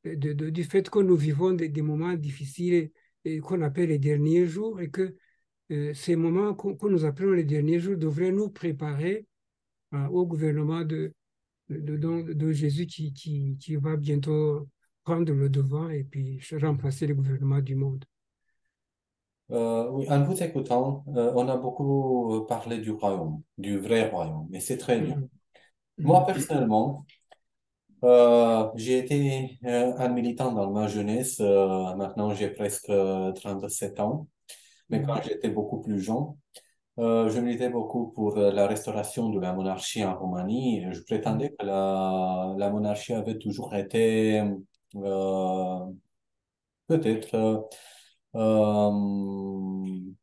du fait que nous vivons des moments difficiles et qu'on appelle les derniers jours et que ces moments que nous appelons les derniers jours devraient nous préparer au gouvernement de Jésus qui va bientôt prendre le devant et puis remplacer le gouvernement du monde. Oui, en vous écoutant, on a beaucoup parlé du royaume, du vrai royaume, et c'est très bien. Moi, personnellement, j'ai été un militant dans ma jeunesse. Maintenant, j'ai presque 37 ans. Mais quand j'étais beaucoup plus jeune, Je militais beaucoup pour la restauration de la monarchie en Roumanie. Et je prétendais que la monarchie avait toujours été euh, peut-être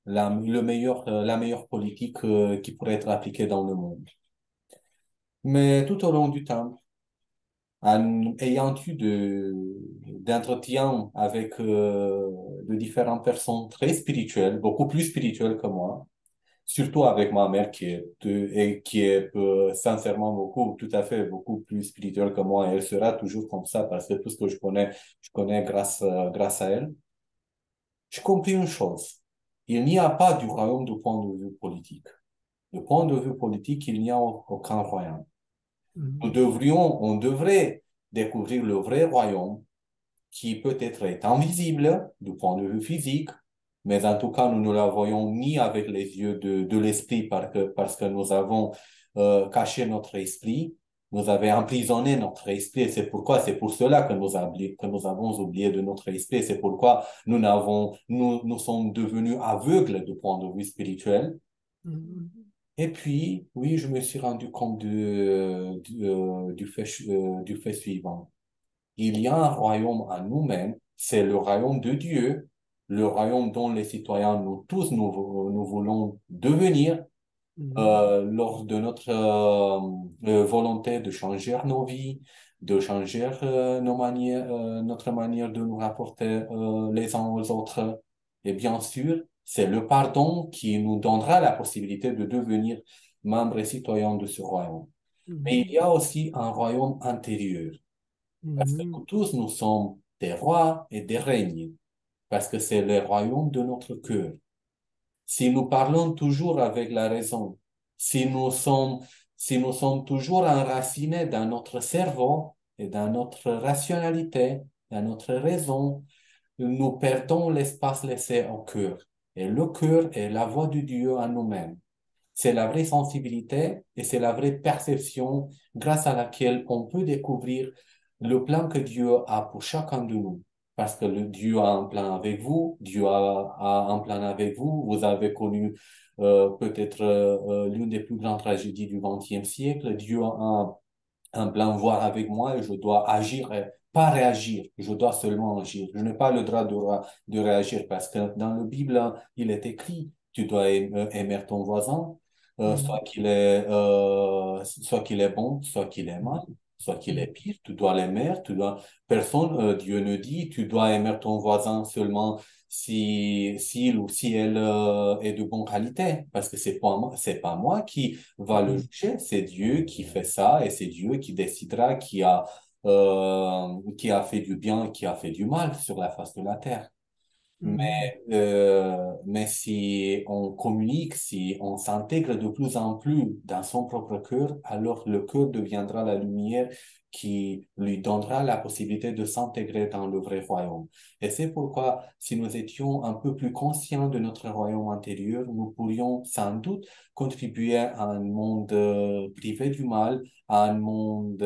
la meilleure politique qui pourrait être appliquée dans le monde. Mais tout au long du temps, ayant eu d'entretiens avec de différentes personnes très spirituelles, beaucoup plus spirituelles que moi, surtout avec ma mère qui est sincèrement tout à fait beaucoup plus spirituelle que moi, et elle sera toujours comme ça parce que tout ce que je connais grâce à elle. J'ai compris une chose. Il n'y a pas du royaume du point de vue politique. Du point de vue politique, il n'y a aucun royaume. Mhm. On devrait découvrir le vrai royaume qui peut-être est invisible du point de vue physique, mais en tout cas, nous ne la voyons ni avec les yeux de l'esprit parce que nous avons caché notre esprit, nous avons emprisonné notre esprit. Et c'est pour cela que nous avons oublié de notre esprit. C'est pourquoi nous sommes devenus aveugles du point de vue spirituel. Mhm. Et puis, oui, je me suis rendu compte du fait suivant. Il y a un royaume en nous-mêmes, c'est le royaume de Dieu, le royaume dont les citoyens, nous voulons devenir Mhm. lors de notre volonté de changer nos vies, de changer notre manière de nous rapporter les uns aux autres. Et bien sûr, c'est le pardon qui nous donnera la possibilité de devenir membres et citoyens de ce royaume. Mais il y Mhm. a aussi un royaume intérieur. Parce que nous Mhm. tous, nous sommes des rois et des règnes, parce que c'est le royaume de notre cœur. Si nous parlons toujours avec la raison, si nous sommes, si nous sommes toujours enracinés dans notre cerveau et dans notre rationalité, dans notre raison, nous perdons l'espace laissé au cœur. Et le cœur est la voix de Dieu en nous-mêmes. C'est la vraie sensibilité et c'est la vraie perception grâce à laquelle on peut découvrir le plan que Dieu a pour chacun de nous. Parce que Dieu a un plan avec vous, a un plan avec vous. Vous avez connu peut-être l'une des plus grandes tragédies du XXe siècle. Dieu a un plan voir avec moi et je dois agir, et pas réagir. Je dois seulement agir. Je n'ai pas le droit de réagir parce que dans la Bible, il est écrit, tu dois aimer ton voisin, Mhm. soit qu'il est bon, soit qu'il est mal, soit qu'il est Mhm. pire. Tu dois l'aimer. Personne, Dieu ne dit, tu dois aimer ton voisin seulement s'il ou si elle est de bonne qualité, parce que c'est pas moi qui va le Mhm. juger, c'est Dieu qui fait ça et c'est Dieu qui décidera qui a fait du bien, qui a fait du mal sur la face de la terre. Mhm. Mais si on communique, si on s'intègre de plus en plus dans son propre cœur, alors le cœur deviendra la lumière qui lui donnera la possibilité de s'intégrer dans le vrai royaume. Et c'est pourquoi, si nous étions un peu plus conscients de notre royaume intérieur, nous pourrions sans doute contribuer à un monde privé du mal, à un monde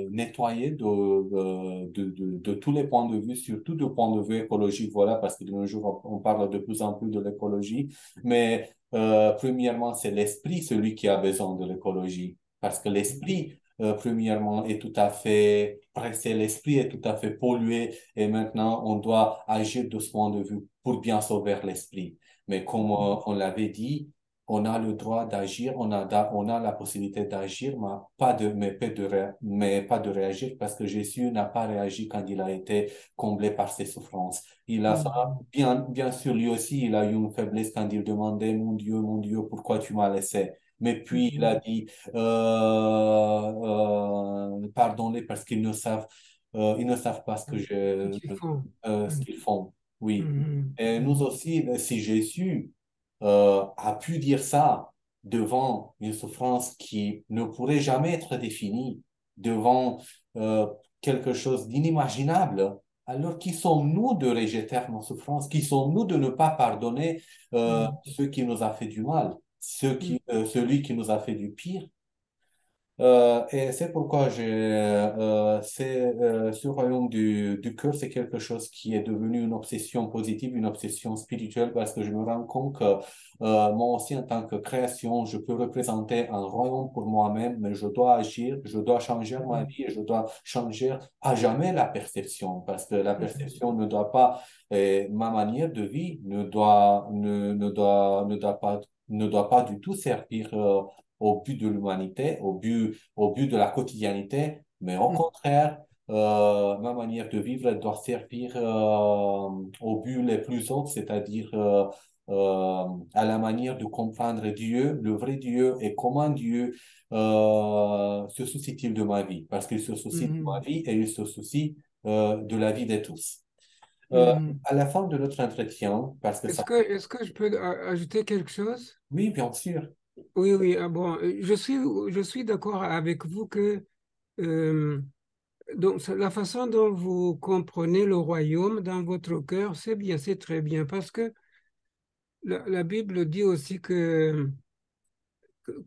nettoyé de tous les points de vue, surtout du point de vue écologique, voilà, parce que de nos jours, on parle de plus en plus de l'écologie, mais premièrement, c'est l'esprit, celui qui a besoin de l'écologie, parce que l'esprit, premièrement, est tout à fait pressé, l'esprit est tout à fait pollué, et maintenant, on doit agir de ce point de vue pour bien sauver l'esprit. Mais comme on l'avait dit, on a le droit d'agir, on a la possibilité d'agir, mais pas de réagir parce que Jésus n'a pas réagi quand il a été comblé par ses souffrances. Mhm. Bien sûr, lui aussi, il a eu une faiblesse quand il demandait, mon Dieu, pourquoi tu m'as laissé? Mais puis il a Mhm. dit, pardonne-les parce ils ne savent pas Ce qu'ils font. ce Mhm. qu'ils font. Oui. Mhm. Et nous Mhm. aussi, si Jésus a pu dire ça devant une souffrance qui ne pourrait jamais être définie, devant euh, quelque chose d'inimaginable, alors qui sommes-nous de rejeter nos souffrances? Qui sommes-nous de ne pas pardonner Mhm. ceux qui nous a fait du mal, celui qui nous a fait du pire? Et c'est pourquoi ce royaume du cœur, c'est quelque chose qui est devenu une obsession positive, une obsession spirituelle, parce que je me rends compte que moi aussi, en tant que création, je peux représenter un royaume pour moi-même, mais je dois agir, je dois changer ma vie et je dois changer à jamais la perception, parce que la perception ne doit pas, ma manière de vie ne doit pas du tout servir au but de l'humanité, au but de la quotidiennité, mais au contraire, ma manière de vivre elle doit servir au but les plus hauts, c'est-à-dire à la manière de comprendre Dieu, le vrai Dieu et comment Dieu se soucie-t-il de ma vie, parce qu'il se soucie de ma Mhm. vie et il se soucie de la vie de tous. Euh, Mhm. à la fin de notre entretien, parce que ça... Est-ce que je peux ajouter quelque chose? Oui, bien sûr. Oui, oui, ah bon, je suis d'accord avec vous que euh, donc, la façon dont vous comprenez le royaume dans votre cœur, c'est bien, c'est très bien, parce que la Bible dit aussi que,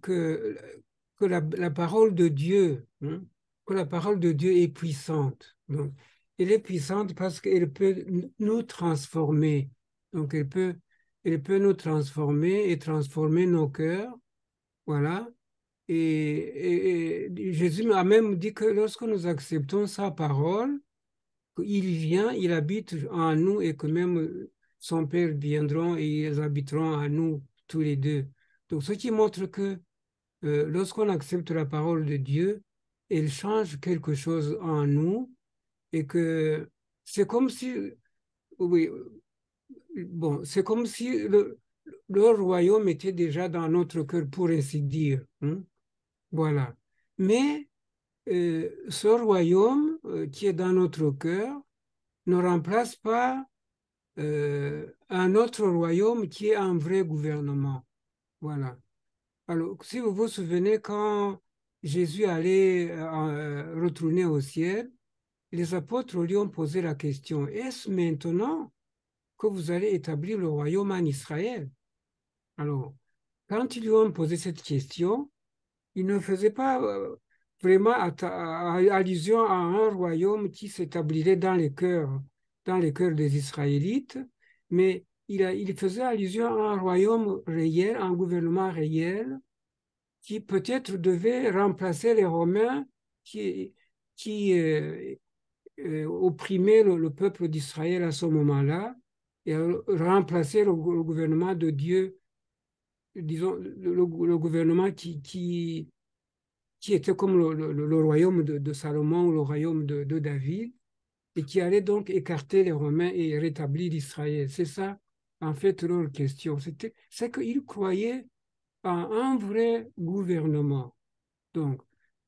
que la parole de Dieu, hein, que la parole de Dieu est puissante. Donc, elle est puissante parce qu'elle peut nous transformer. Donc, elle peut nous transformer et transformer nos cœurs. Voilà. Et Jésus a même dit que lorsque nous acceptons sa parole, qu'il vient, il habite en nous et que même son Père viendront et ils habiteront en nous tous les deux. Donc, ce qui montre que lorsqu'on accepte la parole de Dieu, elle change quelque chose en nous et que c'est comme si, oui, bon, c'est comme si le royaume était déjà dans notre cœur, pour ainsi dire, hein. Voilà. Mais ce royaume qui est dans notre cœur ne remplace pas un autre royaume qui est un vrai gouvernement. Voilà. Alors, si vous vous souvenez, quand Jésus allait retourner au ciel, les apôtres lui ont posé la question, est-ce maintenant que vous allez établir le royaume en Israël? Alors, quand ils lui ont posé cette question, il ne faisait pas vraiment allusion à un royaume qui s'établirait dans les cœurs des Israélites, mais il faisait allusion à un royaume réel, un gouvernement réel, qui peut-être devait remplacer les Romains qui, qui opprimaient le peuple d'Israël à ce moment-là, et remplacer le gouvernement de Dieu, disons, le gouvernement qui était comme le royaume de Salomon ou le royaume de David, et qui allait donc écarter les Romains et rétablir Israël. C'est ça, en fait, leur question. C'est qu'ils croyaient en un vrai gouvernement. Donc,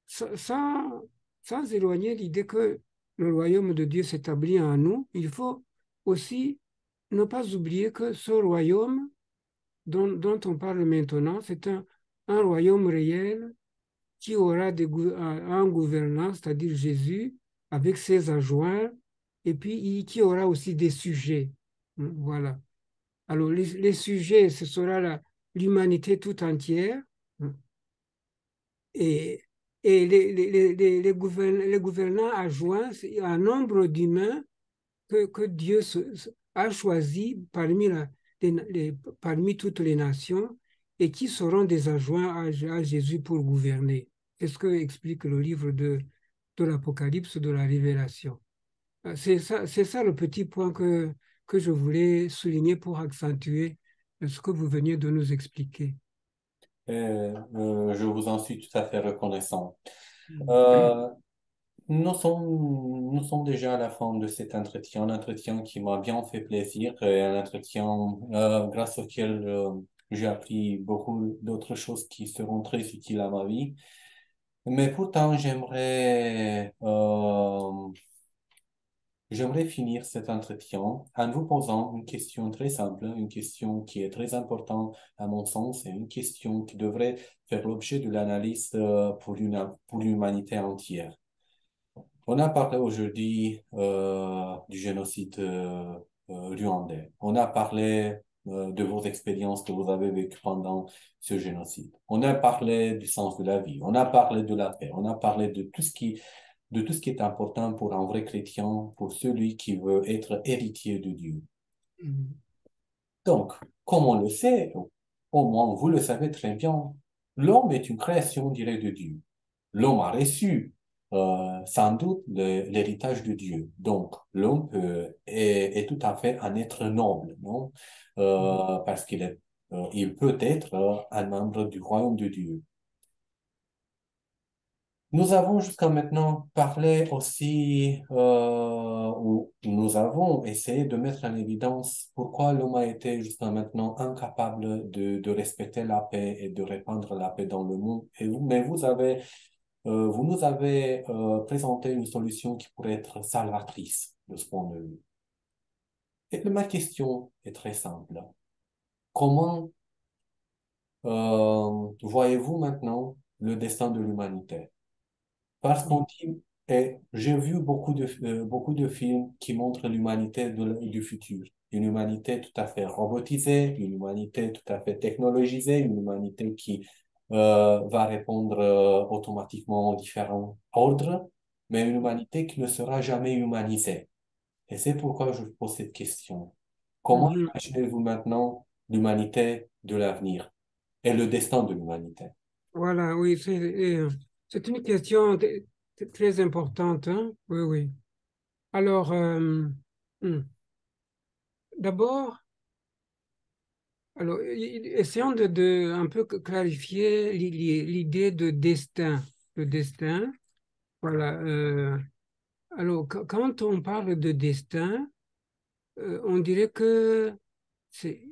sans, sans éloigner l'idée que le royaume de Dieu s'établit en nous, il faut aussi ne pas oublier que ce royaume dont on parle maintenant, c'est un royaume réel qui aura un gouvernant, c'est-à-dire Jésus, avec ses adjoints, et puis qui aura aussi des sujets. Voilà. Alors, les sujets, ce sera l'humanité tout entière, hein, et, et les gouvernants adjoints, c'est un nombre d'humains que Dieu a choisi parmi toutes les nations et qui seront des adjoints à Jésus pour gouverner. C'est ce que explique le livre de l'Apocalypse, de la Révélation. C'est ça le petit point que je voulais souligner pour accentuer ce que vous veniez de nous expliquer. Je vous en suis tout à fait reconnaissant. Euh, nous sommes déjà à la fin de cet entretien, un entretien qui m'a bien fait plaisir et un entretien grâce auquel j'ai appris beaucoup d'autres choses qui seront très utiles à ma vie. Mais pourtant, j'aimerais finir cet entretien en vous posant une question très simple, une question qui est très importante à mon sens et une question qui devrait faire l'objet de l'analyse pour l'humanité entière. On a parlé aujourd'hui du génocide rwandais. On a parlé de vos expériences que vous avez vécues pendant ce génocide. On a parlé du sens de la vie, on a parlé de la paix, on a parlé de tout ce qui est important pour un vrai chrétien, pour celui qui veut être héritier de Dieu. Mhm. Donc, comme on le sait, au moins vous le savez très bien, l'homme est une création directe de Dieu. L'homme a reçu sans doute l'héritage de Dieu. Donc, l'homme est tout à fait un être noble, non? Parce il peut être un membre du royaume de Dieu. Nous avons jusqu'à maintenant parlé aussi, ou nous avons essayé de mettre en évidence pourquoi l'homme a été jusqu'à maintenant incapable de respecter la paix et de répandre la paix dans le monde. Mais vous nous avez présenté une solution qui pourrait être salvatrice de ce point de vue. Et ma question est très simple. Comment voyez-vous maintenant le destin de l'humanité? Parce qu'on dit, et j'ai vu beaucoup de films qui montrent l'humanité du futur. Une humanité tout à fait robotisée, une humanité tout à fait technologisée, une humanité qui va répondre automatiquement aux différents ordres, mais une humanité qui ne sera jamais humanisée. Et c'est pourquoi je vous pose cette question. Comment Mhm. imaginez-vous maintenant l'humanité de l'avenir et le destin de l'humanité? Voilà, oui, c'est une question très importante, hein. Oui, oui. Alors, hmm, d'abord, alors, essayons de un peu clarifier l'idée de destin. Le destin, voilà. Alors, quand on parle de destin, on dirait que c'est,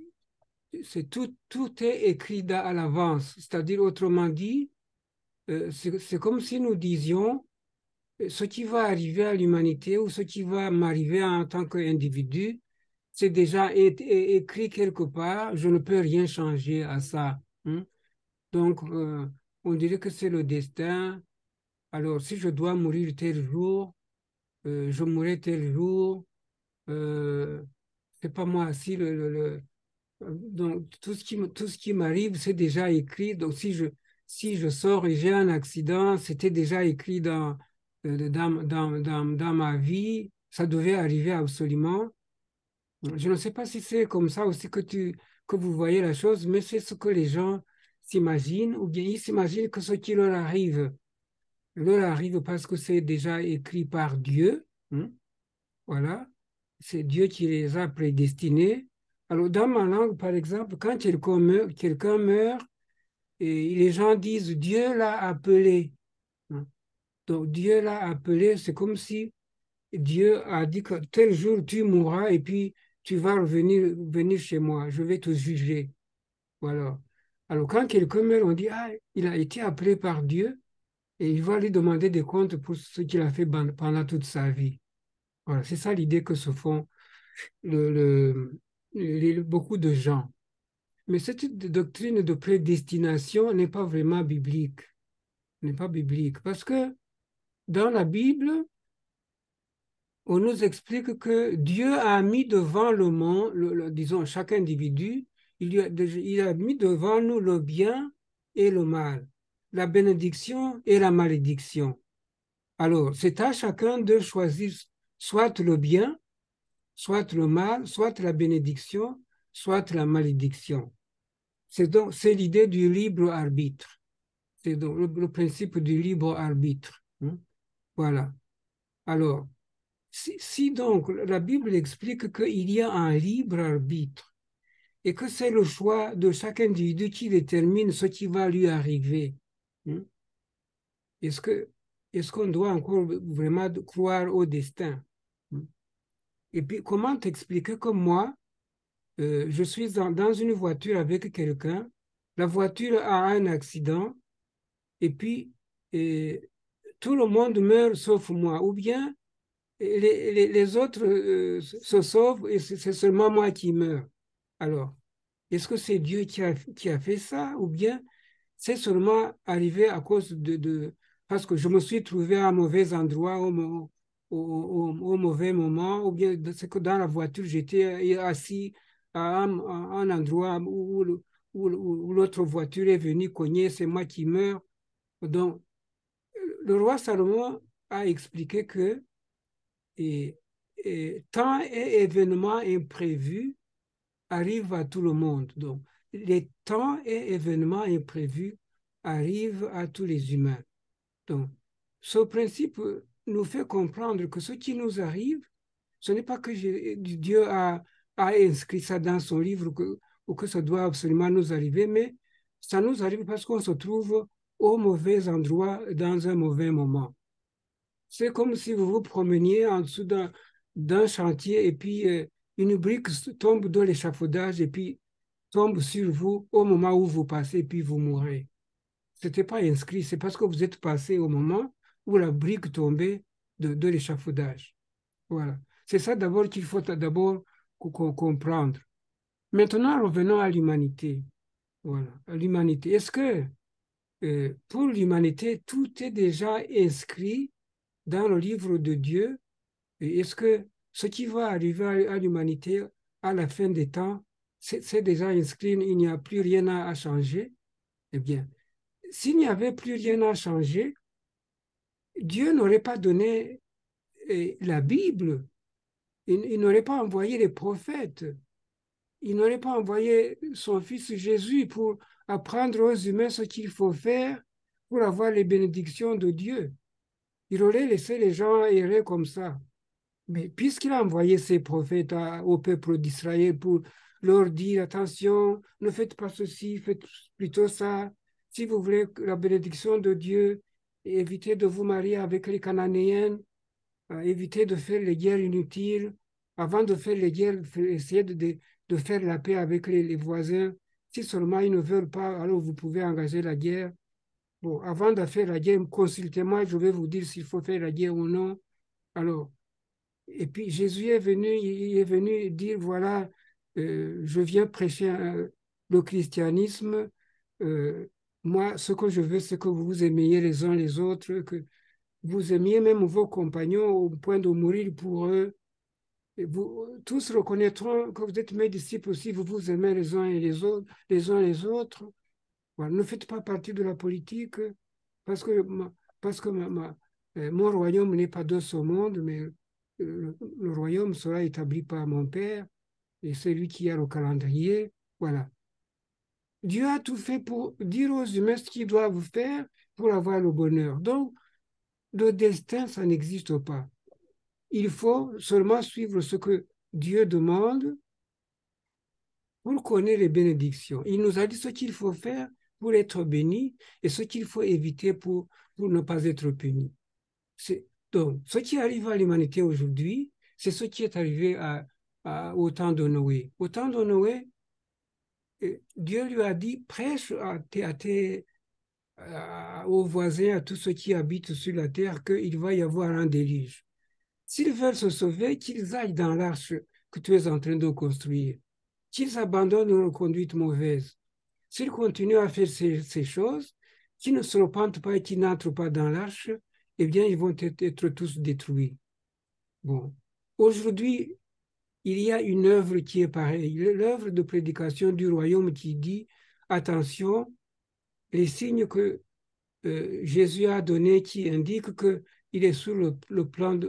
tout est écrit à l'avance. C'est-à-dire, autrement dit, c'est comme si nous disions ce qui va arriver à l'humanité ou ce qui va m'arriver en tant qu'individu, c'est déjà écrit quelque part, je ne peux rien changer à ça, hein. Donc, on dirait que c'est le destin. Alors, si je dois mourir tel jour, je mourrai tel jour. Euh, c'est pas moi. Si donc, tout ce qui m'arrive, c'est déjà écrit. Donc, si je sors et j'ai un accident, c'était déjà écrit dans ma vie. Ça devait arriver absolument. Je ne sais pas si c'est comme ça aussi que vous voyez la chose, mais c'est ce que les gens s'imaginent, ou bien ils s'imaginent que ce qui leur arrive parce que c'est déjà écrit par Dieu, hein. Voilà, c'est Dieu qui les a prédestinés. Alors, dans ma langue, par exemple, quand quelqu'un meurt, et les gens disent Dieu l'a appelé, hein. Donc, Dieu l'a appelé, c'est comme si Dieu a dit que tel jour tu mourras et puis tu vas venir chez moi, je vais te juger. Voilà. Alors, quand quelqu'un meurt, on dit, ah, il a été appelé par Dieu et il va lui demander des comptes pour ce qu'il a fait pendant toute sa vie. Voilà, c'est ça l'idée que se font le, le- beaucoup de gens. Mais cette doctrine de prédestination n'est pas vraiment biblique. N'est pas biblique. Parce que dans la Bible, on nous explique que Dieu a mis devant le monde, disons chaque individu, il a mis devant nous le bien et le mal, la bénédiction et la malédiction. Alors, c'est à chacun de choisir soit le bien, soit le mal, soit la bénédiction, soit la malédiction. C'est l'idée du libre arbitre. C'est donc le principe du libre arbitre, hein. Voilà. Alors, si donc la Bible explique qu'il y a un libre arbitre et que c'est le choix de chaque individu qui détermine ce qui va lui arriver, hein, est-ce que, est-ce qu'on doit encore vraiment croire au destin, hein? Et puis, comment t'expliquer que moi, je suis dans une voiture avec quelqu'un, la voiture a un accident et puis tout le monde meurt sauf moi, ou bien les autres se sauvent et c'est seulement moi qui meurs. Alors, est-ce que c'est Dieu qui a fait ça ou bien c'est seulement arrivé à cause parce que je me suis trouvé à un mauvais endroit au mauvais moment ou bien c'est que dans la voiture j'étais assis un endroit où l'autre voiture est venue cogner, c'est moi qui meurs. Donc, le roi Salomon a expliqué que temps et événements imprévus arrivent à tout le monde. Donc, les temps et événements imprévus arrivent à tous les humains. Donc, ce principe nous fait comprendre que ce qui nous arrive, ce n'est pas que Dieu a inscrit ça dans son livre ou que ça doit absolument nous arriver, mais ça nous arrive parce qu'on se trouve au mauvais endroit dans un mauvais moment. C'est comme si vous vous promeniez en dessous d'un chantier et puis une brique tombe dans l'échafaudage et puis tombe sur vous au moment où vous passez et puis vous mourrez. Ce n'était pas inscrit, c'est parce que vous êtes passé au moment où la brique tombait de l'échafaudage. Voilà. C'est ça d'abord qu'il faut d'abord comprendre. Maintenant, revenons à l'humanité. Voilà, à l'humanité. Est-ce que pour l'humanité, tout est déjà inscrit dans le livre de Dieu? Et est-ce que ce qui va arriver à l'humanité à la fin des temps, c'est déjà inscrit, il n'y a plus rien à changer? Eh bien, s'il n'y avait plus rien à changer, Dieu n'aurait pas donné la Bible, il n'aurait pas envoyé les prophètes, il n'aurait pas envoyé son fils Jésus pour apprendre aux humains ce qu'il faut faire pour avoir les bénédictions de Dieu. Il aurait laissé les gens errer comme ça. Mais puisqu'il a envoyé ses prophètes au peuple d'Israël pour leur dire, attention, ne faites pas ceci, faites plutôt ça. Si vous voulez la bénédiction de Dieu, évitez de vous marier avec les Cananéens, évitez de faire les guerres inutiles. Avant de faire les guerres, essayez de faire la paix avec les voisins. Si seulement ils ne veulent pas, alors vous pouvez engager la guerre. Bon, avant de faire la guerre, consultez-moi, je vais vous dire s'il faut faire la guerre ou non. Alors, et puis Jésus il est venu dire, voilà, je viens prêcher le christianisme. Moi, ce que je veux, c'est que vous vous aimiez les uns les autres, que vous aimiez même vos compagnons au point de mourir pour eux. Et vous tous reconnaîtront que vous êtes mes disciples si vous vous aimez les uns et les autres, les uns les autres. Voilà, ne faites pas partie de la politique parce que, mon royaume n'est pas de ce monde, mais le royaume sera établi par mon Père et c'est lui qui a le calendrier. Voilà. Dieu a tout fait pour dire aux humains ce qu'ils doivent faire pour avoir le bonheur. Donc, le destin, ça n'existe pas. Il faut seulement suivre ce que Dieu demande pour connaître les bénédictions. Il nous a dit ce qu'il faut faire pour être béni et ce qu'il faut éviter pour ne pas être puni. Donc, ce qui arrive à l'humanité aujourd'hui, c'est ce qui est arrivé au temps de Noé. Au temps de Noé, Dieu lui a dit, prêche aux voisins, à tous ceux qui habitent sur la terre, qu'il va y avoir un déluge. S'ils veulent se sauver, qu'ils aillent dans l'arche que tu es en train de construire, qu'ils abandonnent leur conduite mauvaise. S'ils continuent à faire ces choses, qu'ils ne se repentent pas et qu'ils n'entrent pas dans l'arche, eh bien, ils vont être tous détruits. Bon. Aujourd'hui, il y a une œuvre qui est pareille, l'œuvre de prédication du royaume qui dit, attention, les signes que Jésus a donnés qui indiquent qu'il est sur le plan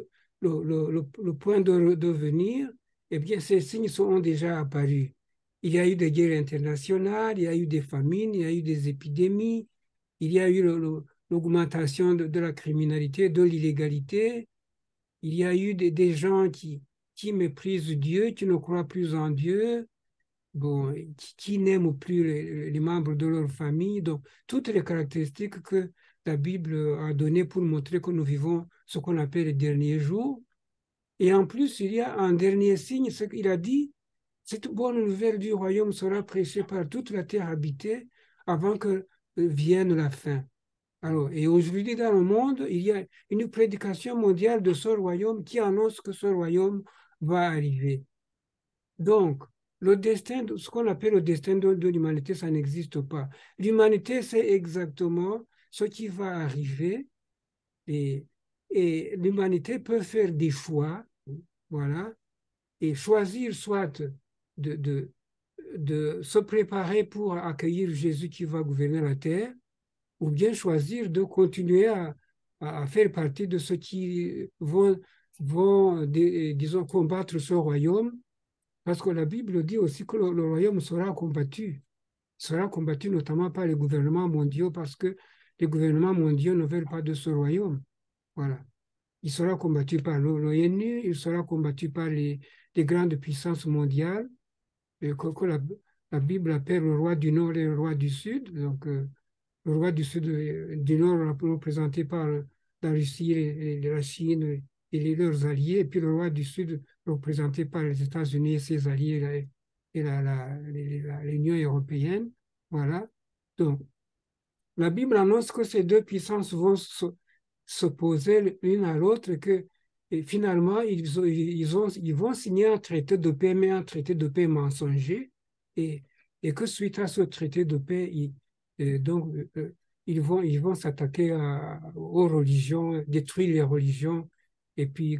le point de venir, eh bien, ces signes sont déjà apparus. Il y a eu des guerres internationales, il y a eu des famines, il y a eu des épidémies, il y a eu l'augmentation de la criminalité, de l'illégalité, il y a eu des gens qui méprisent Dieu, qui ne croient plus en Dieu, bon, qui n'aiment plus les membres de leur famille. Donc, toutes les caractéristiques que la Bible a données pour montrer que nous vivons ce qu'on appelle les derniers jours. Et en plus, il y a un dernier signe, ce qu'il a dit, cette bonne nouvelle du royaume sera prêchée par toute la terre habitée avant que vienne la fin. Alors, et aujourd'hui, dans le monde, il y a une prédication mondiale de ce royaume qui annonce que ce royaume va arriver. Donc, le destin, ce qu'on appelle le destin de l'humanité, ça n'existe pas. L'humanité, c'est exactement ce qui va arriver et l'humanité peut faire des choix, voilà, et choisir soit de, de, de se préparer pour accueillir Jésus qui va gouverner la terre, ou bien choisir de continuer à faire partie de ceux qui vont disons, combattre ce royaume, parce que la Bible dit aussi que le royaume sera combattu notamment par les gouvernements mondiaux, parce que les gouvernements mondiaux ne veulent pas de ce royaume. Voilà. Il sera combattu par l'ONU, il sera combattu par les grandes puissances mondiales, que la Bible appelle le roi du Nord et le roi du Sud. Donc, le roi du Sud, du Nord représenté par la Russie et la Chine leurs alliés, et puis le roi du Sud représenté par les États-Unis et ses alliés et l'Union européenne. Voilà. Donc, la Bible annonce que ces deux puissances vont s'opposer l'une à l'autre et finalement, ils vont signer un traité de paix, mais un traité de paix mensonger, et, et que suite à ce traité de paix, ils vont s'attaquer aux religions, détruire les religions, et puis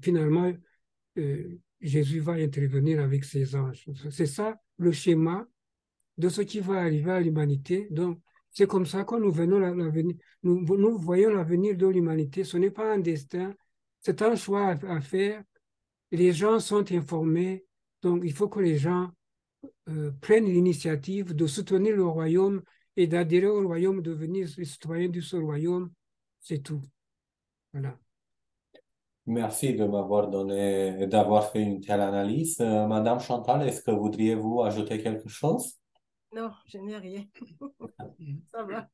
finalement, Jésus va intervenir avec ses anges. C'est ça le schéma de ce qui va arriver à l'humanité. Donc, c'est comme ça que nous voyons l'avenir de l'humanité. Ce n'est pas un destin, c'est un choix à faire. Les gens sont informés, donc il faut que les gens prennent l'initiative de soutenir le royaume et d'adhérer au royaume, de devenir les citoyens de ce royaume. C'est tout. Voilà. Merci de m'avoir donné, d'avoir fait une telle analyse. Madame Chantal, est-ce que voudriez-vous ajouter quelque chose? Non, je n'ai rien. Ça va.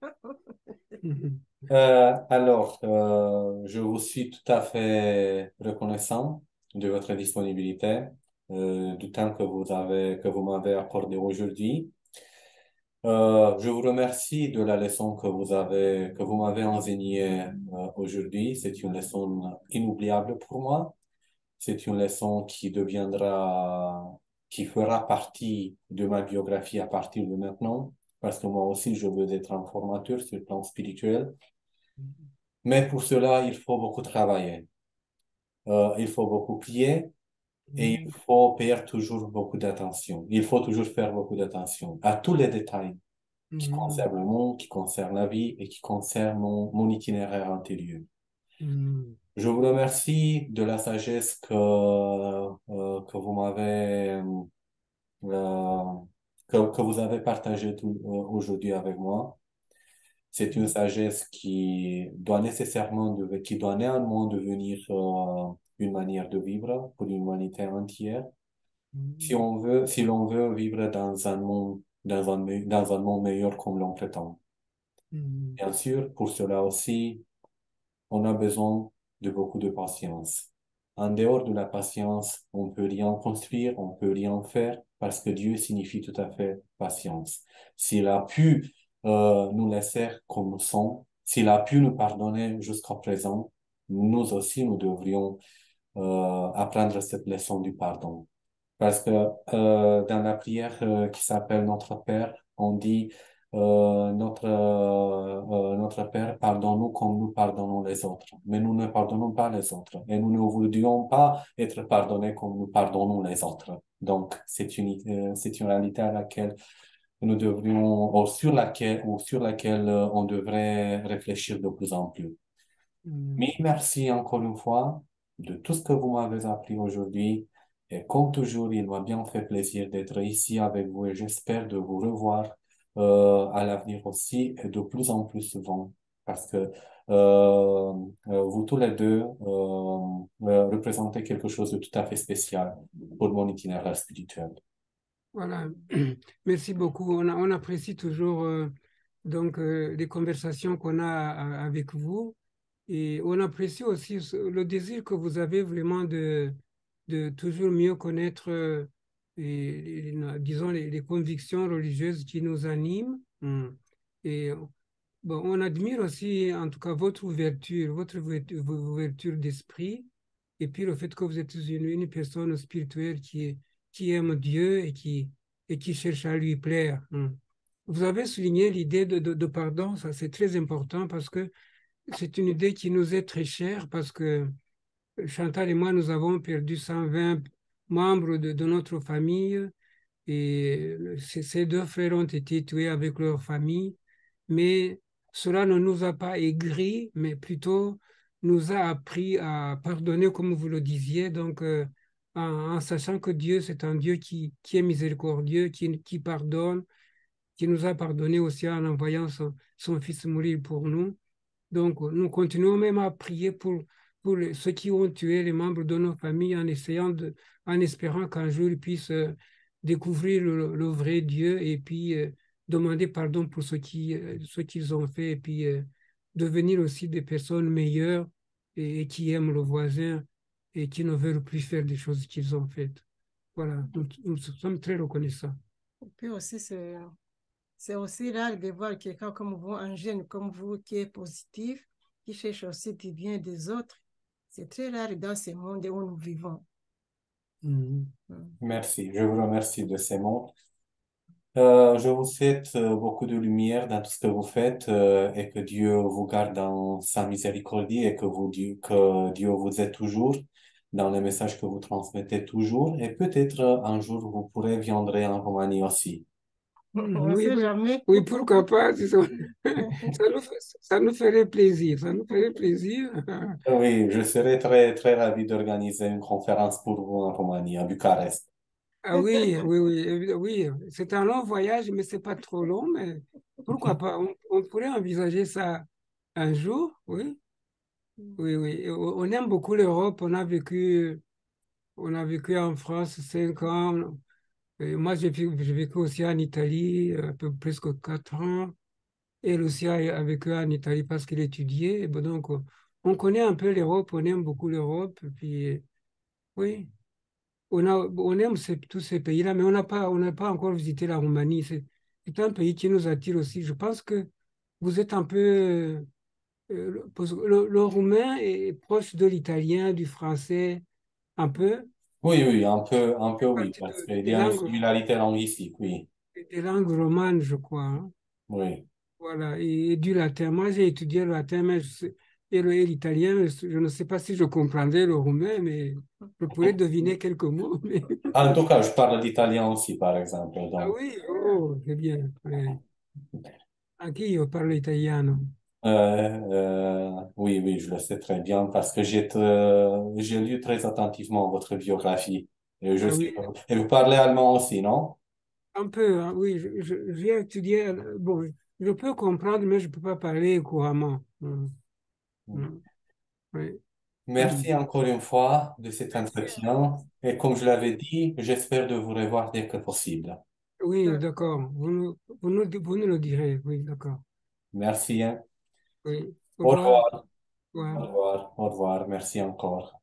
Je vous suis tout à fait reconnaissant de votre disponibilité, du temps que vous m'avez accordé aujourd'hui. Je vous remercie de la leçon que vous m'avez enseignée aujourd'hui. C'est une leçon inoubliable pour moi. C'est une leçon qui fera partie de ma biographie à partir de maintenant, parce que moi aussi, je veux être un formateur sur le plan spirituel. Mais pour cela, il faut beaucoup travailler. Il faut beaucoup prier et il faut payer toujours beaucoup d'attention. Il faut toujours faire beaucoup d'attention à tous les détails qui concernent le monde, qui concernent la vie et qui concernent mon itinéraire intérieur. Je vous remercie de la sagesse que vous m'avez euh, que vous avez partagée aujourd'hui avec moi. C'est une sagesse qui doit néanmoins devenir une manière de vivre pour l'humanité entière. Si l'on veut vivre dans un monde, dans un monde meilleur comme l'on prétend. Bien sûr, pour cela aussi, on a besoin de beaucoup de patience. En dehors de la patience, on peut rien construire, on peut rien faire, parce que Dieu signifie tout à fait patience. S'il a pu nous laisser comme nous sommes, s'il a pu nous pardonner jusqu'à présent, nous aussi, nous devrions apprendre cette leçon du pardon. Parce que dans la prière qui s'appelle Notre Père, on dit notre Père, pardonne-nous comme nous pardonnons les autres. Mais nous ne pardonnons pas les autres. Et nous ne voudrions pas être pardonnés comme nous pardonnons les autres. Donc, c'est une réalité à laquelle nous devrions, ou sur laquelle on devrait réfléchir de plus en plus. Mais merci encore une fois de tout ce que vous m'avez appris aujourd'hui. Et comme toujours, il m'a bien fait plaisir d'être ici avec vous et j'espère de vous revoir à l'avenir aussi et de plus en plus souvent parce que vous tous les deux représentez quelque chose de tout à fait spécial pour mon itinéraire spirituel. Voilà, merci beaucoup. On apprécie toujours les conversations qu'on a avec vous et on apprécie aussi le désir que vous avez vraiment de toujours mieux connaître, disons, les convictions religieuses qui nous animent. Et bon, on admire aussi, en tout cas, votre ouverture d'esprit et puis le fait que vous êtes une personne spirituelle qui aime Dieu et qui cherche à lui plaire. Vous avez souligné l'idée de pardon, ça c'est très important parce que c'est une idée qui nous est très chère parce que Chantal et moi, nous avons perdu 120 membres de notre famille Et ces deux frères ont été tués avec leur famille, mais cela ne nous a pas aigris, mais plutôt nous a appris à pardonner, comme vous le disiez. Donc, en sachant que Dieu, c'est un Dieu qui est miséricordieux, qui pardonne, qui nous a pardonné aussi en envoyant son Fils mourir pour nous. Donc, nous continuons même à prier pour ceux qui ont tué les membres de nos familles en espérant qu'un jour ils puissent découvrir le vrai Dieu et puis demander pardon pour ce qu'ils ont fait et puis devenir aussi des personnes meilleures et qui aiment le voisin et qui ne veulent plus faire des choses qu'ils ont faites. Voilà, nous sommes très reconnaissants. Et puis aussi, c'est aussi rare de voir quelqu'un comme vous, un jeune comme vous, qui est positif, qui cherche aussi du bien des autres. C'est très rare dans ce monde où nous vivons. Mhm. Merci, je vous remercie de ces mots. Je vous souhaite beaucoup de lumière dans tout ce que vous faites et que Dieu vous garde dans sa miséricorde et que Dieu vous aide toujours dans les messages que vous transmettez toujours. Et peut-être un jour vous pourrez viendrez en Roumanie aussi. On ne Oui, sait oui, jamais. oui, pourquoi pas. Ça nous ferait plaisir. Ça nous ferait plaisir. Oui, je serai très, très ravi d'organiser une conférence pour vous en Roumanie, à Bucarest. Ah oui, oui, oui, oui. C'est un long voyage, mais c'est pas trop long. Mais pourquoi pas? On pourrait envisager ça un jour. Oui, oui, oui. Et on aime beaucoup l'Europe. On a vécu en France 5 ans. Et moi, j'ai vécu aussi en Italie un peu plus que 4 ans. Elle aussi a vécu en Italie parce qu'elle étudiait. Et bon, donc, on connaît un peu l'Europe, on aime beaucoup l'Europe. Et puis, oui, on aime tous ces pays-là, mais on n'a pas encore visité la Roumanie. C'est un pays qui nous attire aussi. Je pense que vous êtes un peu. Parce que le roumain est proche de l'italien, du français, un peu. Oui, oui, un peu Fait oui, partie parce qu'il y des a une langues, similarité linguistique, oui, des langues romanes, je crois, hein. oui. Voilà, et du latin. Moi, j'ai étudié le latin et l'italien. Je ne sais pas si je comprendrais le roumain, mais je pourrais deviner quelques mots. En tout cas, je parle d'italien aussi, par exemple, Ah donc. oui, oh, c'est bien. Ouais. Anch'io parlo italiano. Oui, oui, je le sais très bien parce que j'ai lu très attentivement votre biographie. Ah oui, Et vous parlez allemand aussi, non? un peu, hein, oui, j'ai étudié. Bon, je peux comprendre, mais je ne peux pas parler couramment. Mm, oui. Mm. Merci encore une fois de cet Merci. entretien. Et comme je l'avais dit, j'espère de vous revoir dès que possible. Oui, d'accord. Vous nous le direz. Oui, d'accord. Merci, hein. Oui. Au Au revoir. revoir. Au revoir. Au revoir. Au revoir. Merci encore.